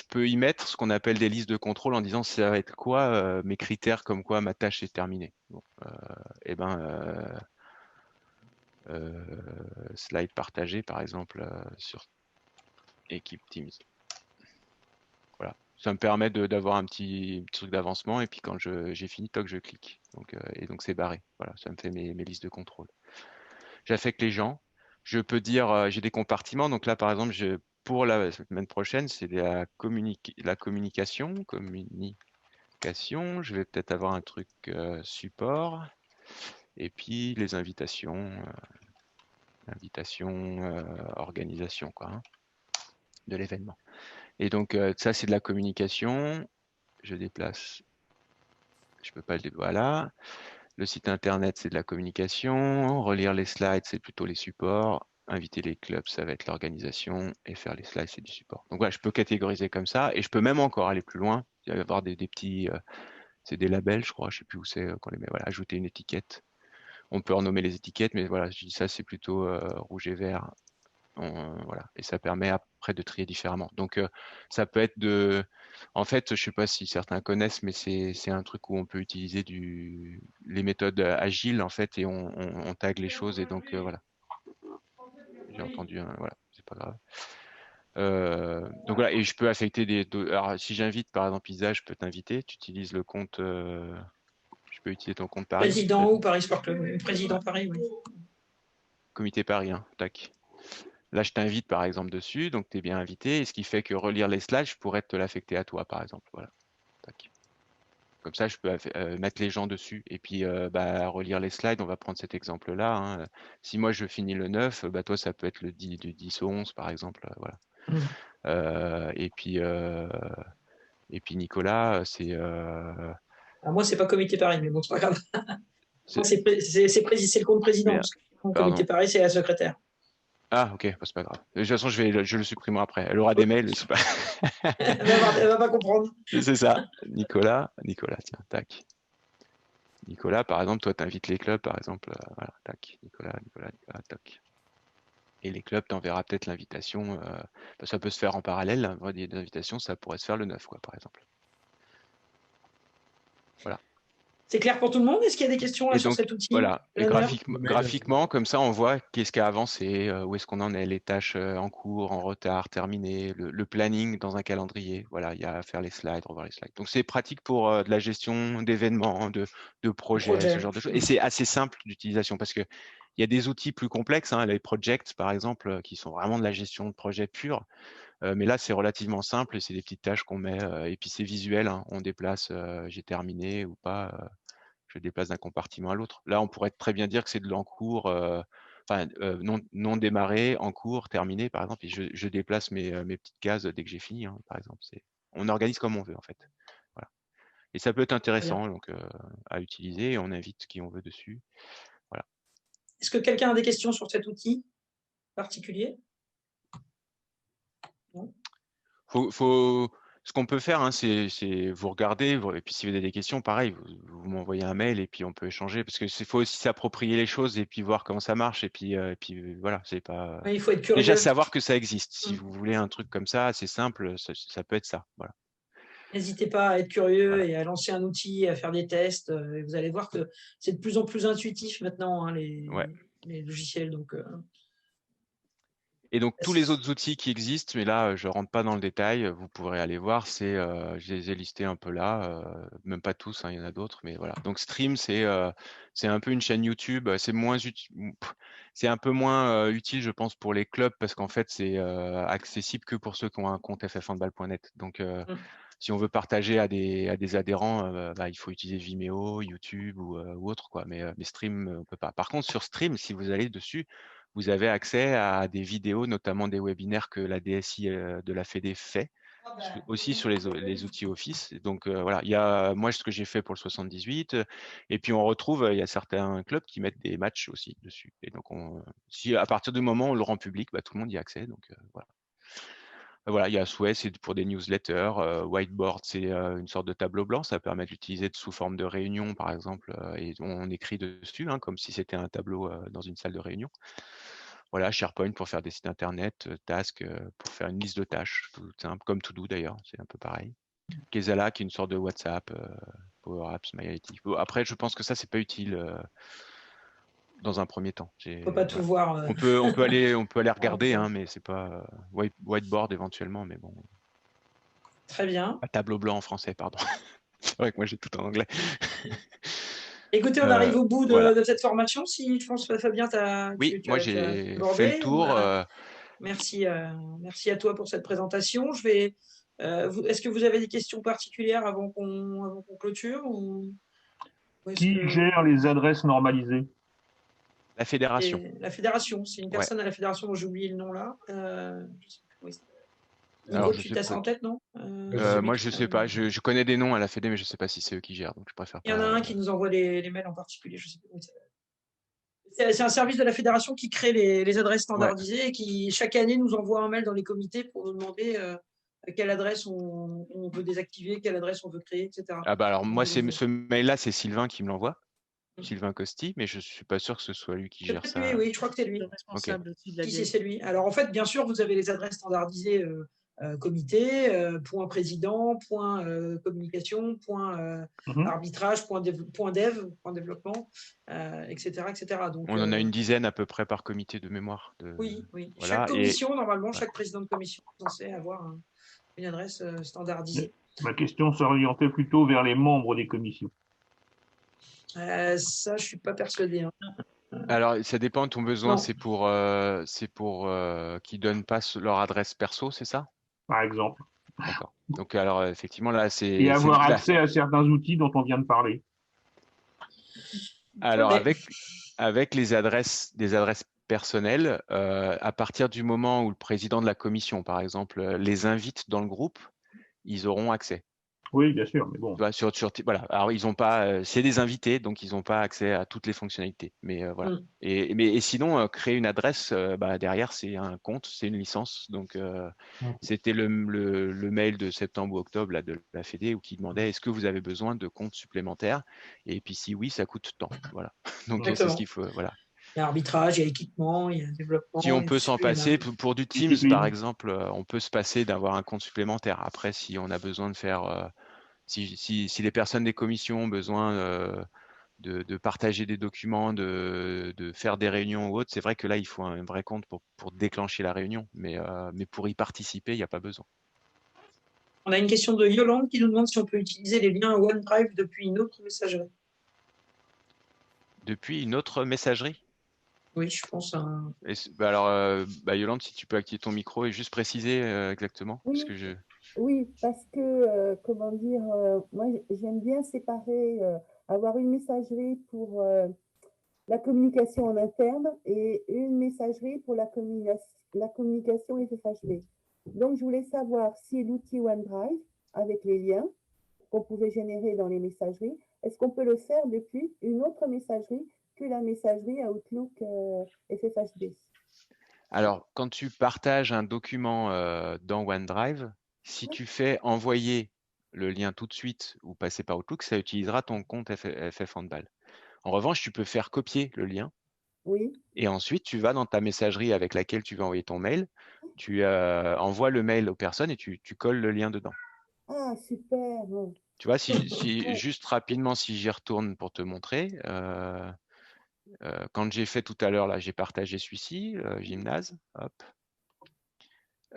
peux y mettre ce qu'on appelle des listes de contrôle en disant ça va être quoi mes critères comme quoi ma tâche est terminée. Bon, slide partagé par exemple sur équipe Teams. Voilà, ça me permet d'avoir un petit truc d'avancement et puis quand j'ai fini, toc, je clique. Et donc c'est barré. Voilà, ça me fait mes listes de contrôle. J'affecte les gens. Je peux dire, j'ai des compartiments. Donc là, par exemple, pour la semaine prochaine, c'est la communication. Je vais peut-être avoir un truc support. Et puis les invitations, organisation de l'événement. Et donc ça, c'est de la communication. Je déplace. Je peux pas le déplacer. Voilà. Le site internet, c'est de la communication. Relire les slides, c'est plutôt les supports. Inviter les clubs, ça va être l'organisation. Et faire les slides, c'est du support. Donc voilà, je peux catégoriser comme ça. Et je peux même encore aller plus loin. Il va y avoir des petits... c'est des labels, je crois. Je sais plus où c'est qu'on les met. Voilà, ajouter une étiquette. On peut renommer les étiquettes, mais voilà, je dis ça, c'est plutôt rouge et vert. Voilà. Et ça permet après de trier différemment. Donc ça peut être en fait, je sais pas si certains connaissent, mais c'est un truc où on peut utiliser les méthodes agiles en fait et on tag les choses et donc voilà. J'ai entendu, voilà, c'est pas grave. Donc voilà, et je peux affecter alors si j'invite par exemple Isa, je peux t'inviter, tu utilises le compte, je peux utiliser ton compte Paris. Président ou Paris Sport Club, président Paris, oui. Comité Paris, tac. Là, je t'invite par exemple dessus, donc tu es bien invité, et ce qui fait que relire les slides, je pourrais te l'affecter à toi par exemple. Voilà. Tac. Comme ça, je peux mettre les gens dessus. Et puis, relire les slides, on va prendre cet exemple-là. Si moi, je finis le 9, toi, ça peut être le 10 au 11, par exemple. Voilà. Et puis Nicolas, c'est... Moi, c'est pas comité Paris, mais bon, c'est pas grave. C'est le compte président. Parce que le comité Paris, c'est la secrétaire. Ah, ok, c'est pas grave. De toute façon, je le supprimerai après. Elle aura des mails. C'est pas... elle va pas comprendre. C'est ça. Nicolas, tiens, tac. Nicolas, par exemple, toi, tu invites les clubs, par exemple. Voilà, tac. Nicolas, tac. Et les clubs, t'enverras peut-être l'invitation. Ça peut se faire en parallèle. Des invitations, ça pourrait se faire le 9, quoi, par exemple. Voilà. C'est clair pour tout le monde? Est-ce qu'il y a des questions là, sur cet outil? Voilà, et graphiquement, comme ça, on voit qu'est-ce qui a avancé, où est-ce qu'on en est, les tâches en cours, en retard, terminées, le planning dans un calendrier. Voilà, il y a à faire les slides, revoir les slides. Donc, c'est pratique pour de la gestion d'événements, de projets, ce genre de choses. Et c'est assez simple d'utilisation parce qu'il y a des outils plus complexes, les projects, par exemple, qui sont vraiment de la gestion de projet pur. Mais là, c'est relativement simple et c'est des petites tâches qu'on met. Et puis, c'est visuel. On déplace, j'ai terminé ou pas. Je déplace d'un compartiment à l'autre. Là, on pourrait très bien dire que c'est de l'en-cours, non démarré, en cours, terminé, par exemple. Et je déplace mes petites cases dès que j'ai fini, par exemple. On organise comme on veut, en fait. Voilà. Et ça peut être intéressant donc, à utiliser et on invite qui on veut dessus. Voilà. Est-ce que quelqu'un a des questions sur cet outil particulier? Non. Ce qu'on peut faire, hein, c'est vous regardez, et puis si vous avez des questions, pareil, vous m'envoyez un mail et puis on peut échanger parce que faut aussi s'approprier les choses et puis voir comment ça marche et puis voilà, c'est pas Il faut être déjà curieux. savoir que ça existe. Si vous voulez un truc comme ça, c'est simple, ça peut être ça. Voilà. N'hésitez pas à être curieux Voilà. et à lancer un outil, à faire des tests. Et vous allez voir que c'est de plus en plus intuitif maintenant, hein, les logiciels. Donc, Et donc tous les autres outils qui existent, mais là je rentre pas dans le détail, vous pourrez aller voir, je les ai listés un peu là, même pas tous, hein, il y en a d'autres, mais voilà. Donc Stream, c'est un peu une chaîne YouTube, c'est un peu moins utile, je pense, pour les clubs parce qu'en fait c'est accessible que pour ceux qui ont un compte ff1dball.net. Donc si on veut partager à des adhérents, il faut utiliser Vimeo, YouTube ou autre quoi. Mais Stream, on peut pas. Par contre, sur Stream, si vous allez dessus, vous avez accès à des vidéos, notamment des webinaires que la DSI de la Fédé fait, aussi sur les outils Office. Donc voilà, il y a moi ce que j'ai fait pour le 78, et puis on retrouve, il y a certains clubs qui mettent des matchs aussi dessus. Et donc si à partir du moment où on le rend public, tout le monde y a accès. Donc voilà. Voilà, il y a Sway, c'est pour des newsletters. Whiteboard, c'est une sorte de tableau blanc. Ça permet d'utiliser sous forme de réunion, par exemple, et on écrit dessus, hein, comme si c'était un tableau dans une salle de réunion. Voilà, SharePoint pour faire des sites internet, Task pour faire une liste de tâches, tout simple, comme To-Do d'ailleurs, c'est un peu pareil. Kesala, qui est une sorte de WhatsApp, Power Apps, MyIT. Bon, après, je pense que ça, c'est pas utile dans un premier temps. on ne peut pas tout voir. On peut aller regarder, hein, mais c'est pas whiteboard éventuellement, mais bon. Très bien. Tableau blanc en français, pardon. C'est vrai que moi j'ai tout en anglais. Écoutez, on arrive au bout voilà. de cette formation. Si je pense, Fabien, moi j'ai fait le tour. Merci à toi pour cette présentation. Est-ce que vous avez des questions particulières avant qu'on clôture Qui gère les adresses normalisées? La fédération. La fédération, c'est une personne à la fédération dont j'ai oublié le nom là. Alors, tu t'as ça en tête, non moi, je sais pas. Je connais des noms à la Fédé, mais je sais pas si c'est eux qui gèrent, donc je préfère pas. Il y en a un qui nous envoie les mails en particulier, je sais pas. C'est un service de la fédération qui crée les adresses standardisées et qui, chaque année, nous envoie un mail dans les comités pour nous demander quelle adresse on veut désactiver, quelle adresse on veut créer, etc. Ah bah alors, moi, ce mail-là, c'est Sylvain qui me l'envoie. Sylvain Costi, mais je ne suis pas sûr que ce soit lui qui gère ça. Oui, je crois que c'est lui. Le responsable aussi de la c'est lui. Alors, en fait, bien sûr, vous avez les adresses standardisées comité, point président, point communication, point arbitrage, point dev, point développement, etc. Donc, on en a une dizaine à peu près par comité de mémoire. Oui. Voilà. Chaque commission, normalement, chaque président de commission est censé avoir une adresse standardisée. Ma question s'orientait plutôt vers les membres des commissions. Ça, je ne suis pas persuadé. Hein. Alors, ça dépend de ton besoin. C'est pour qu'ils ne donnent pas leur adresse perso, c'est ça? Par exemple. D'accord. Donc, alors, effectivement, là, c'est... Et avoir accès à certains outils dont on vient de parler. Alors, avec des adresses personnelles, à partir du moment où le président de la commission, par exemple, les invite dans le groupe, ils auront accès. Oui, bien sûr, mais bon. Voilà. Alors, ils n'ont pas, c'est des invités, donc ils n'ont pas accès à toutes les fonctionnalités. Mais voilà. Et sinon, créer une adresse, derrière, c'est un compte, c'est une licence. Donc, c'était le mail de septembre ou octobre là, de la Fédé où qui demandait est-ce que vous avez besoin de comptes supplémentaires? Et puis, si oui, ça coûte tant. Voilà. Donc, c'est ce qu'il faut. Voilà. Il y a arbitrage, il y a équipement, il y a développement. Si on peut s'en passer, pour du Teams par exemple, on peut se passer d'avoir un compte supplémentaire. Après, si on a besoin de faire, si les personnes des commissions ont besoin de partager des documents, de faire des réunions ou autre, c'est vrai que là, il faut un vrai compte pour déclencher la réunion. Mais pour y participer, il n'y a pas besoin. On a une question de Yolande qui nous demande si on peut utiliser les liens OneDrive depuis une autre messagerie. Depuis une autre messagerie? Oui, je pense. Alors, Yolande, si tu peux activer ton micro et juste préciser exactement. Oui, parce que, comment dire, moi j'aime bien séparer, avoir une messagerie pour la communication en interne et une messagerie pour la communication FFHB. Donc, je voulais savoir si l'outil OneDrive, avec les liens, qu'on pouvait générer dans les messageries, est-ce qu'on peut le faire depuis une autre messagerie que la messagerie Outlook FFHD? Alors, quand tu partages un document dans OneDrive, si tu fais envoyer le lien tout de suite ou passer par Outlook, ça utilisera ton compte FF Handball. En revanche, tu peux faire copier le lien Oui. et ensuite tu vas dans ta messagerie avec laquelle tu veux envoyer ton mail, tu envoies le mail aux personnes et tu colles le lien dedans. Ah, super. Tu vois, juste rapidement, si j'y retourne pour te montrer, quand j'ai fait tout à l'heure, là, j'ai partagé celui-ci, gymnase, hop.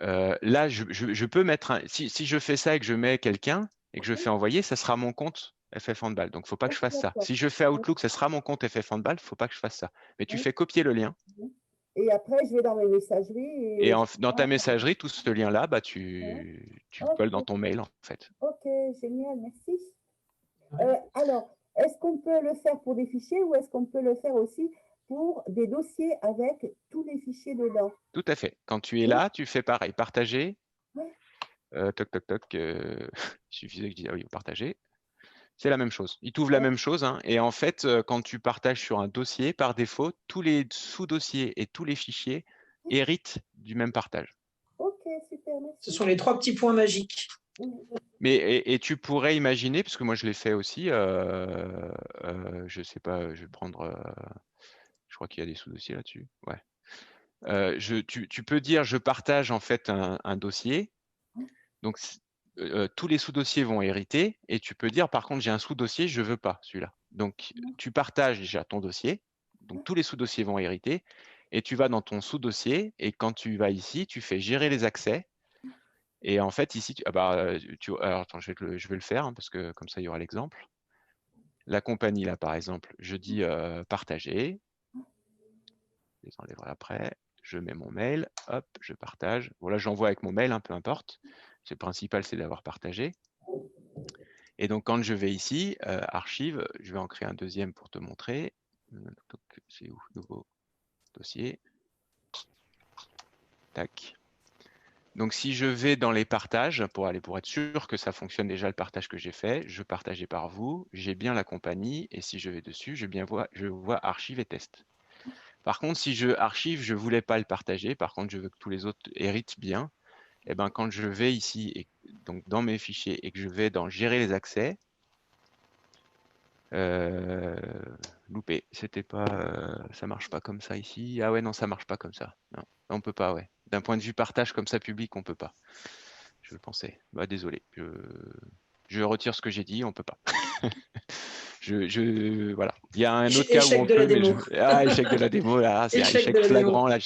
Là, je peux mettre si je fais ça et que je mets quelqu'un et que je fais envoyer, ça sera mon compte FF Handball. Donc, il ne faut pas que je fasse ça. Si je fais Outlook, ça sera mon compte FF Handball. Il ne faut pas que je fasse ça. Mais tu fais copier le lien. Et après, je vais dans mes messageries. Et dans ta messagerie, tout ce lien-là, bah, tu le colles dans ton mail, en fait. Ok, génial, merci. Alors, est-ce qu'on peut le faire pour des fichiers ou est-ce qu'on peut le faire aussi pour des dossiers avec tous les fichiers dedans? Tout à fait. Quand tu es là, tu fais pareil. Partager. Toc, toc, toc. Il suffisait que je dise, ah oui, partager. C'est la même chose. Il t'ouvre la même chose. Hein. Et en fait, quand tu partages sur un dossier, par défaut, tous les sous-dossiers et tous les fichiers héritent du même partage. Ok, super, merci. Ce sont les 3 petits points magiques. Mais et tu pourrais imaginer, parce que moi je l'ai fait aussi, je sais pas, je vais prendre, je crois qu'il y a des sous-dossiers là-dessus. Ouais. Tu peux dire, je partage en fait un dossier. Donc tous les sous-dossiers vont hériter et tu peux dire par contre j'ai un sous-dossier, je veux pas celui-là. Donc tu partages déjà ton dossier, donc tous les sous-dossiers vont hériter et tu vas dans ton sous-dossier et quand tu vas ici, tu fais gérer les accès et en fait ici, alors attends, je vais le faire hein, parce que comme ça il y aura l'exemple. La compagnie là par exemple, je dis partager, je les enlèverai après, je mets mon mail, hop, je partage. Voilà, j'envoie avec mon mail, hein, peu importe. Le principal, c'est d'avoir partagé. Et donc, quand je vais ici, archive, je vais en créer un deuxième pour te montrer. C'est où? Nouveau dossier. Tac. Donc, si je vais dans les partages, pour être sûr que ça fonctionne déjà le partage que j'ai fait, je partageais par vous, j'ai bien la compagnie, et si je vais dessus, je vois archive et test. Par contre, si je archive, je ne voulais pas le partager, par contre, je veux que tous les autres héritent bien. Et ben, quand je vais ici, donc dans mes fichiers, et que je vais dans gérer les accès, loupé, c'était pas, ça marche pas comme ça ici. Ah ouais, non, ça marche pas comme ça. Non, on peut pas, ouais. D'un point de vue partage comme ça public, on peut pas. Je le pensais. Bah désolé, je retire ce que j'ai dit, on peut pas. Voilà. Il y a un autre cas où on peut, mais échec de la démo, là, c'est un échec flagrant, là,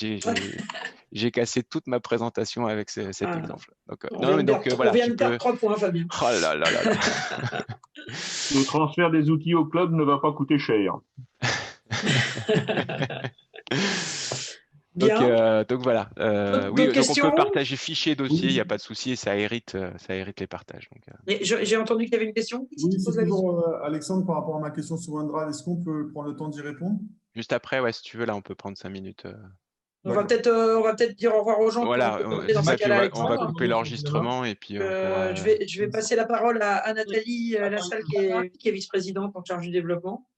j'ai cassé toute ma présentation avec cet exemple. Donc, on vient de perdre 3 points, Fabien. Oh là là là là. Le transfert des outils au club ne va pas coûter cher. Donc voilà. Oui, donc on peut partager fichier, dossier, il n'y a pas de souci, et ça hérite les partages. J'ai entendu qu'il y avait une question. Oui, c'est toujours Alexandre par rapport à ma question sur OneDrive. Est-ce qu'on peut prendre le temps d'y répondre? Juste après, ouais, si tu veux, là, on peut prendre 5 minutes. On va peut-être dire au revoir aux gens. Voilà, on va couper l'enregistrement et puis. Je vais passer la parole à Nathalie Lassalle, qui est vice-présidente en charge du développement.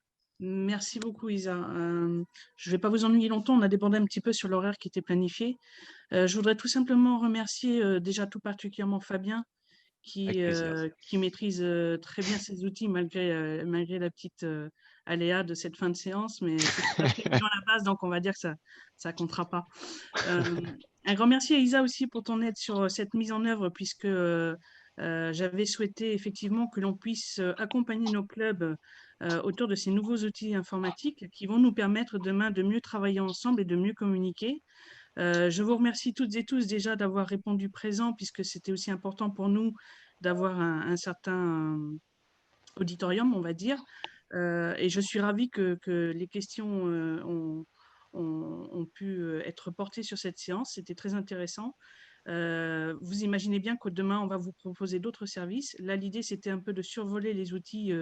Merci beaucoup, Isa. Je ne vais pas vous ennuyer longtemps, on a débordé un petit peu sur l'horaire qui était planifié. Je voudrais tout simplement remercier déjà tout particulièrement Fabien, qui maîtrise très bien ses outils malgré la petite aléa de cette fin de séance, mais c'est très bien à la base, donc on va dire que ça ne comptera pas. Un grand merci à Isa aussi pour ton aide sur cette mise en œuvre, puisque j'avais souhaité effectivement que l'on puisse accompagner nos clubs autour de ces nouveaux outils informatiques qui vont nous permettre demain de mieux travailler ensemble et de mieux communiquer. Je vous remercie toutes et tous déjà d'avoir répondu présent, puisque c'était aussi important pour nous d'avoir un certain auditorium, on va dire. Et je suis ravie que les questions ont pu être portées sur cette séance. C'était très intéressant. Vous imaginez bien que demain, on va vous proposer d'autres services. Là, l'idée, c'était un peu de survoler les outils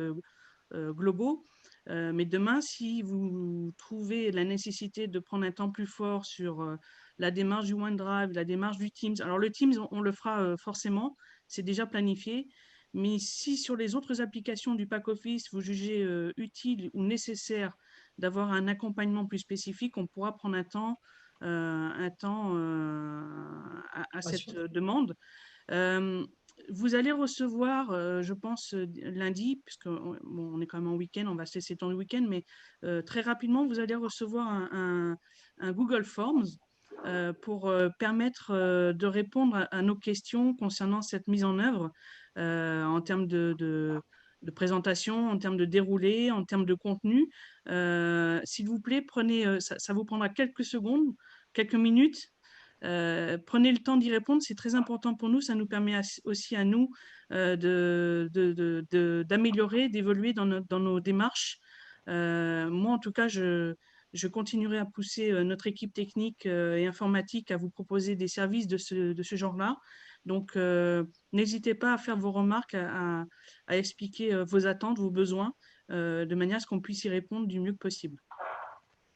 globaux. Mais demain, si vous trouvez la nécessité de prendre un temps plus fort sur la démarche du OneDrive, la démarche du Teams, alors le Teams, on le fera forcément, c'est déjà planifié, Mais si sur les autres applications du pack office, vous jugez utile ou nécessaire d'avoir un accompagnement plus spécifique, on pourra prendre un temps à cette demande. Vous allez recevoir, je pense, lundi, puisque on est quand même en week-end, on va se laisser le temps du week-end, mais très rapidement, vous allez recevoir un Google Forms pour permettre de répondre à nos questions concernant cette mise en œuvre en termes de présentation, en termes de déroulé, en termes de contenu. S'il vous plaît, prenez, ça vous prendra quelques secondes, quelques minutes. Prenez le temps d'y répondre, c'est très important pour nous. Ça nous permet aussi à nous d'améliorer, d'évoluer dans nos démarches. Moi, en tout cas, je continuerai à pousser notre équipe technique et informatique à vous proposer des services de ce genre-là. Donc, n'hésitez pas à faire vos remarques, à expliquer vos attentes, vos besoins, de manière à ce qu'on puisse y répondre du mieux que possible.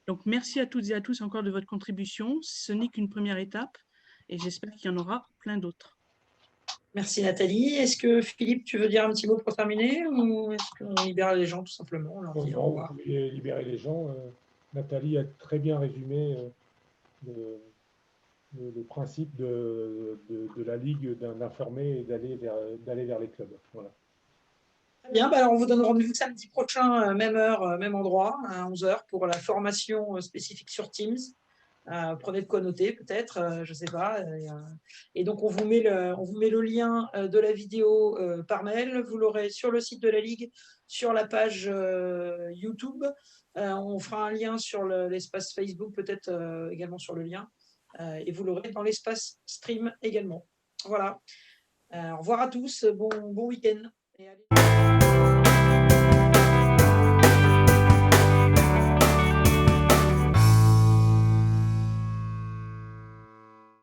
Donc, merci à toutes et à tous encore de votre contribution. Ce n'est qu'une première étape et j'espère qu'il y en aura plein d'autres. Merci Nathalie. Est-ce que Philippe, tu veux dire un petit mot pour terminer ou est-ce qu'on libère les gens tout simplement? Non, vous pouvez libérer les gens. Nathalie a très bien résumé le principe de la Ligue d'informer et d'aller vers les clubs. Voilà. Très bien, alors on vous donne rendez-vous samedi prochain, même heure, même endroit, à 11 h pour la formation spécifique sur Teams. Prenez de quoi noter peut-être, je ne sais pas. Et donc on vous met le lien de la vidéo par mail. Vous l'aurez sur le site de la Ligue, sur la page YouTube. On fera un lien sur l'espace Facebook, peut-être également sur le lien. Et vous l'aurez dans l'espace stream également. Voilà. Au revoir à tous, bon week-end. Et allez...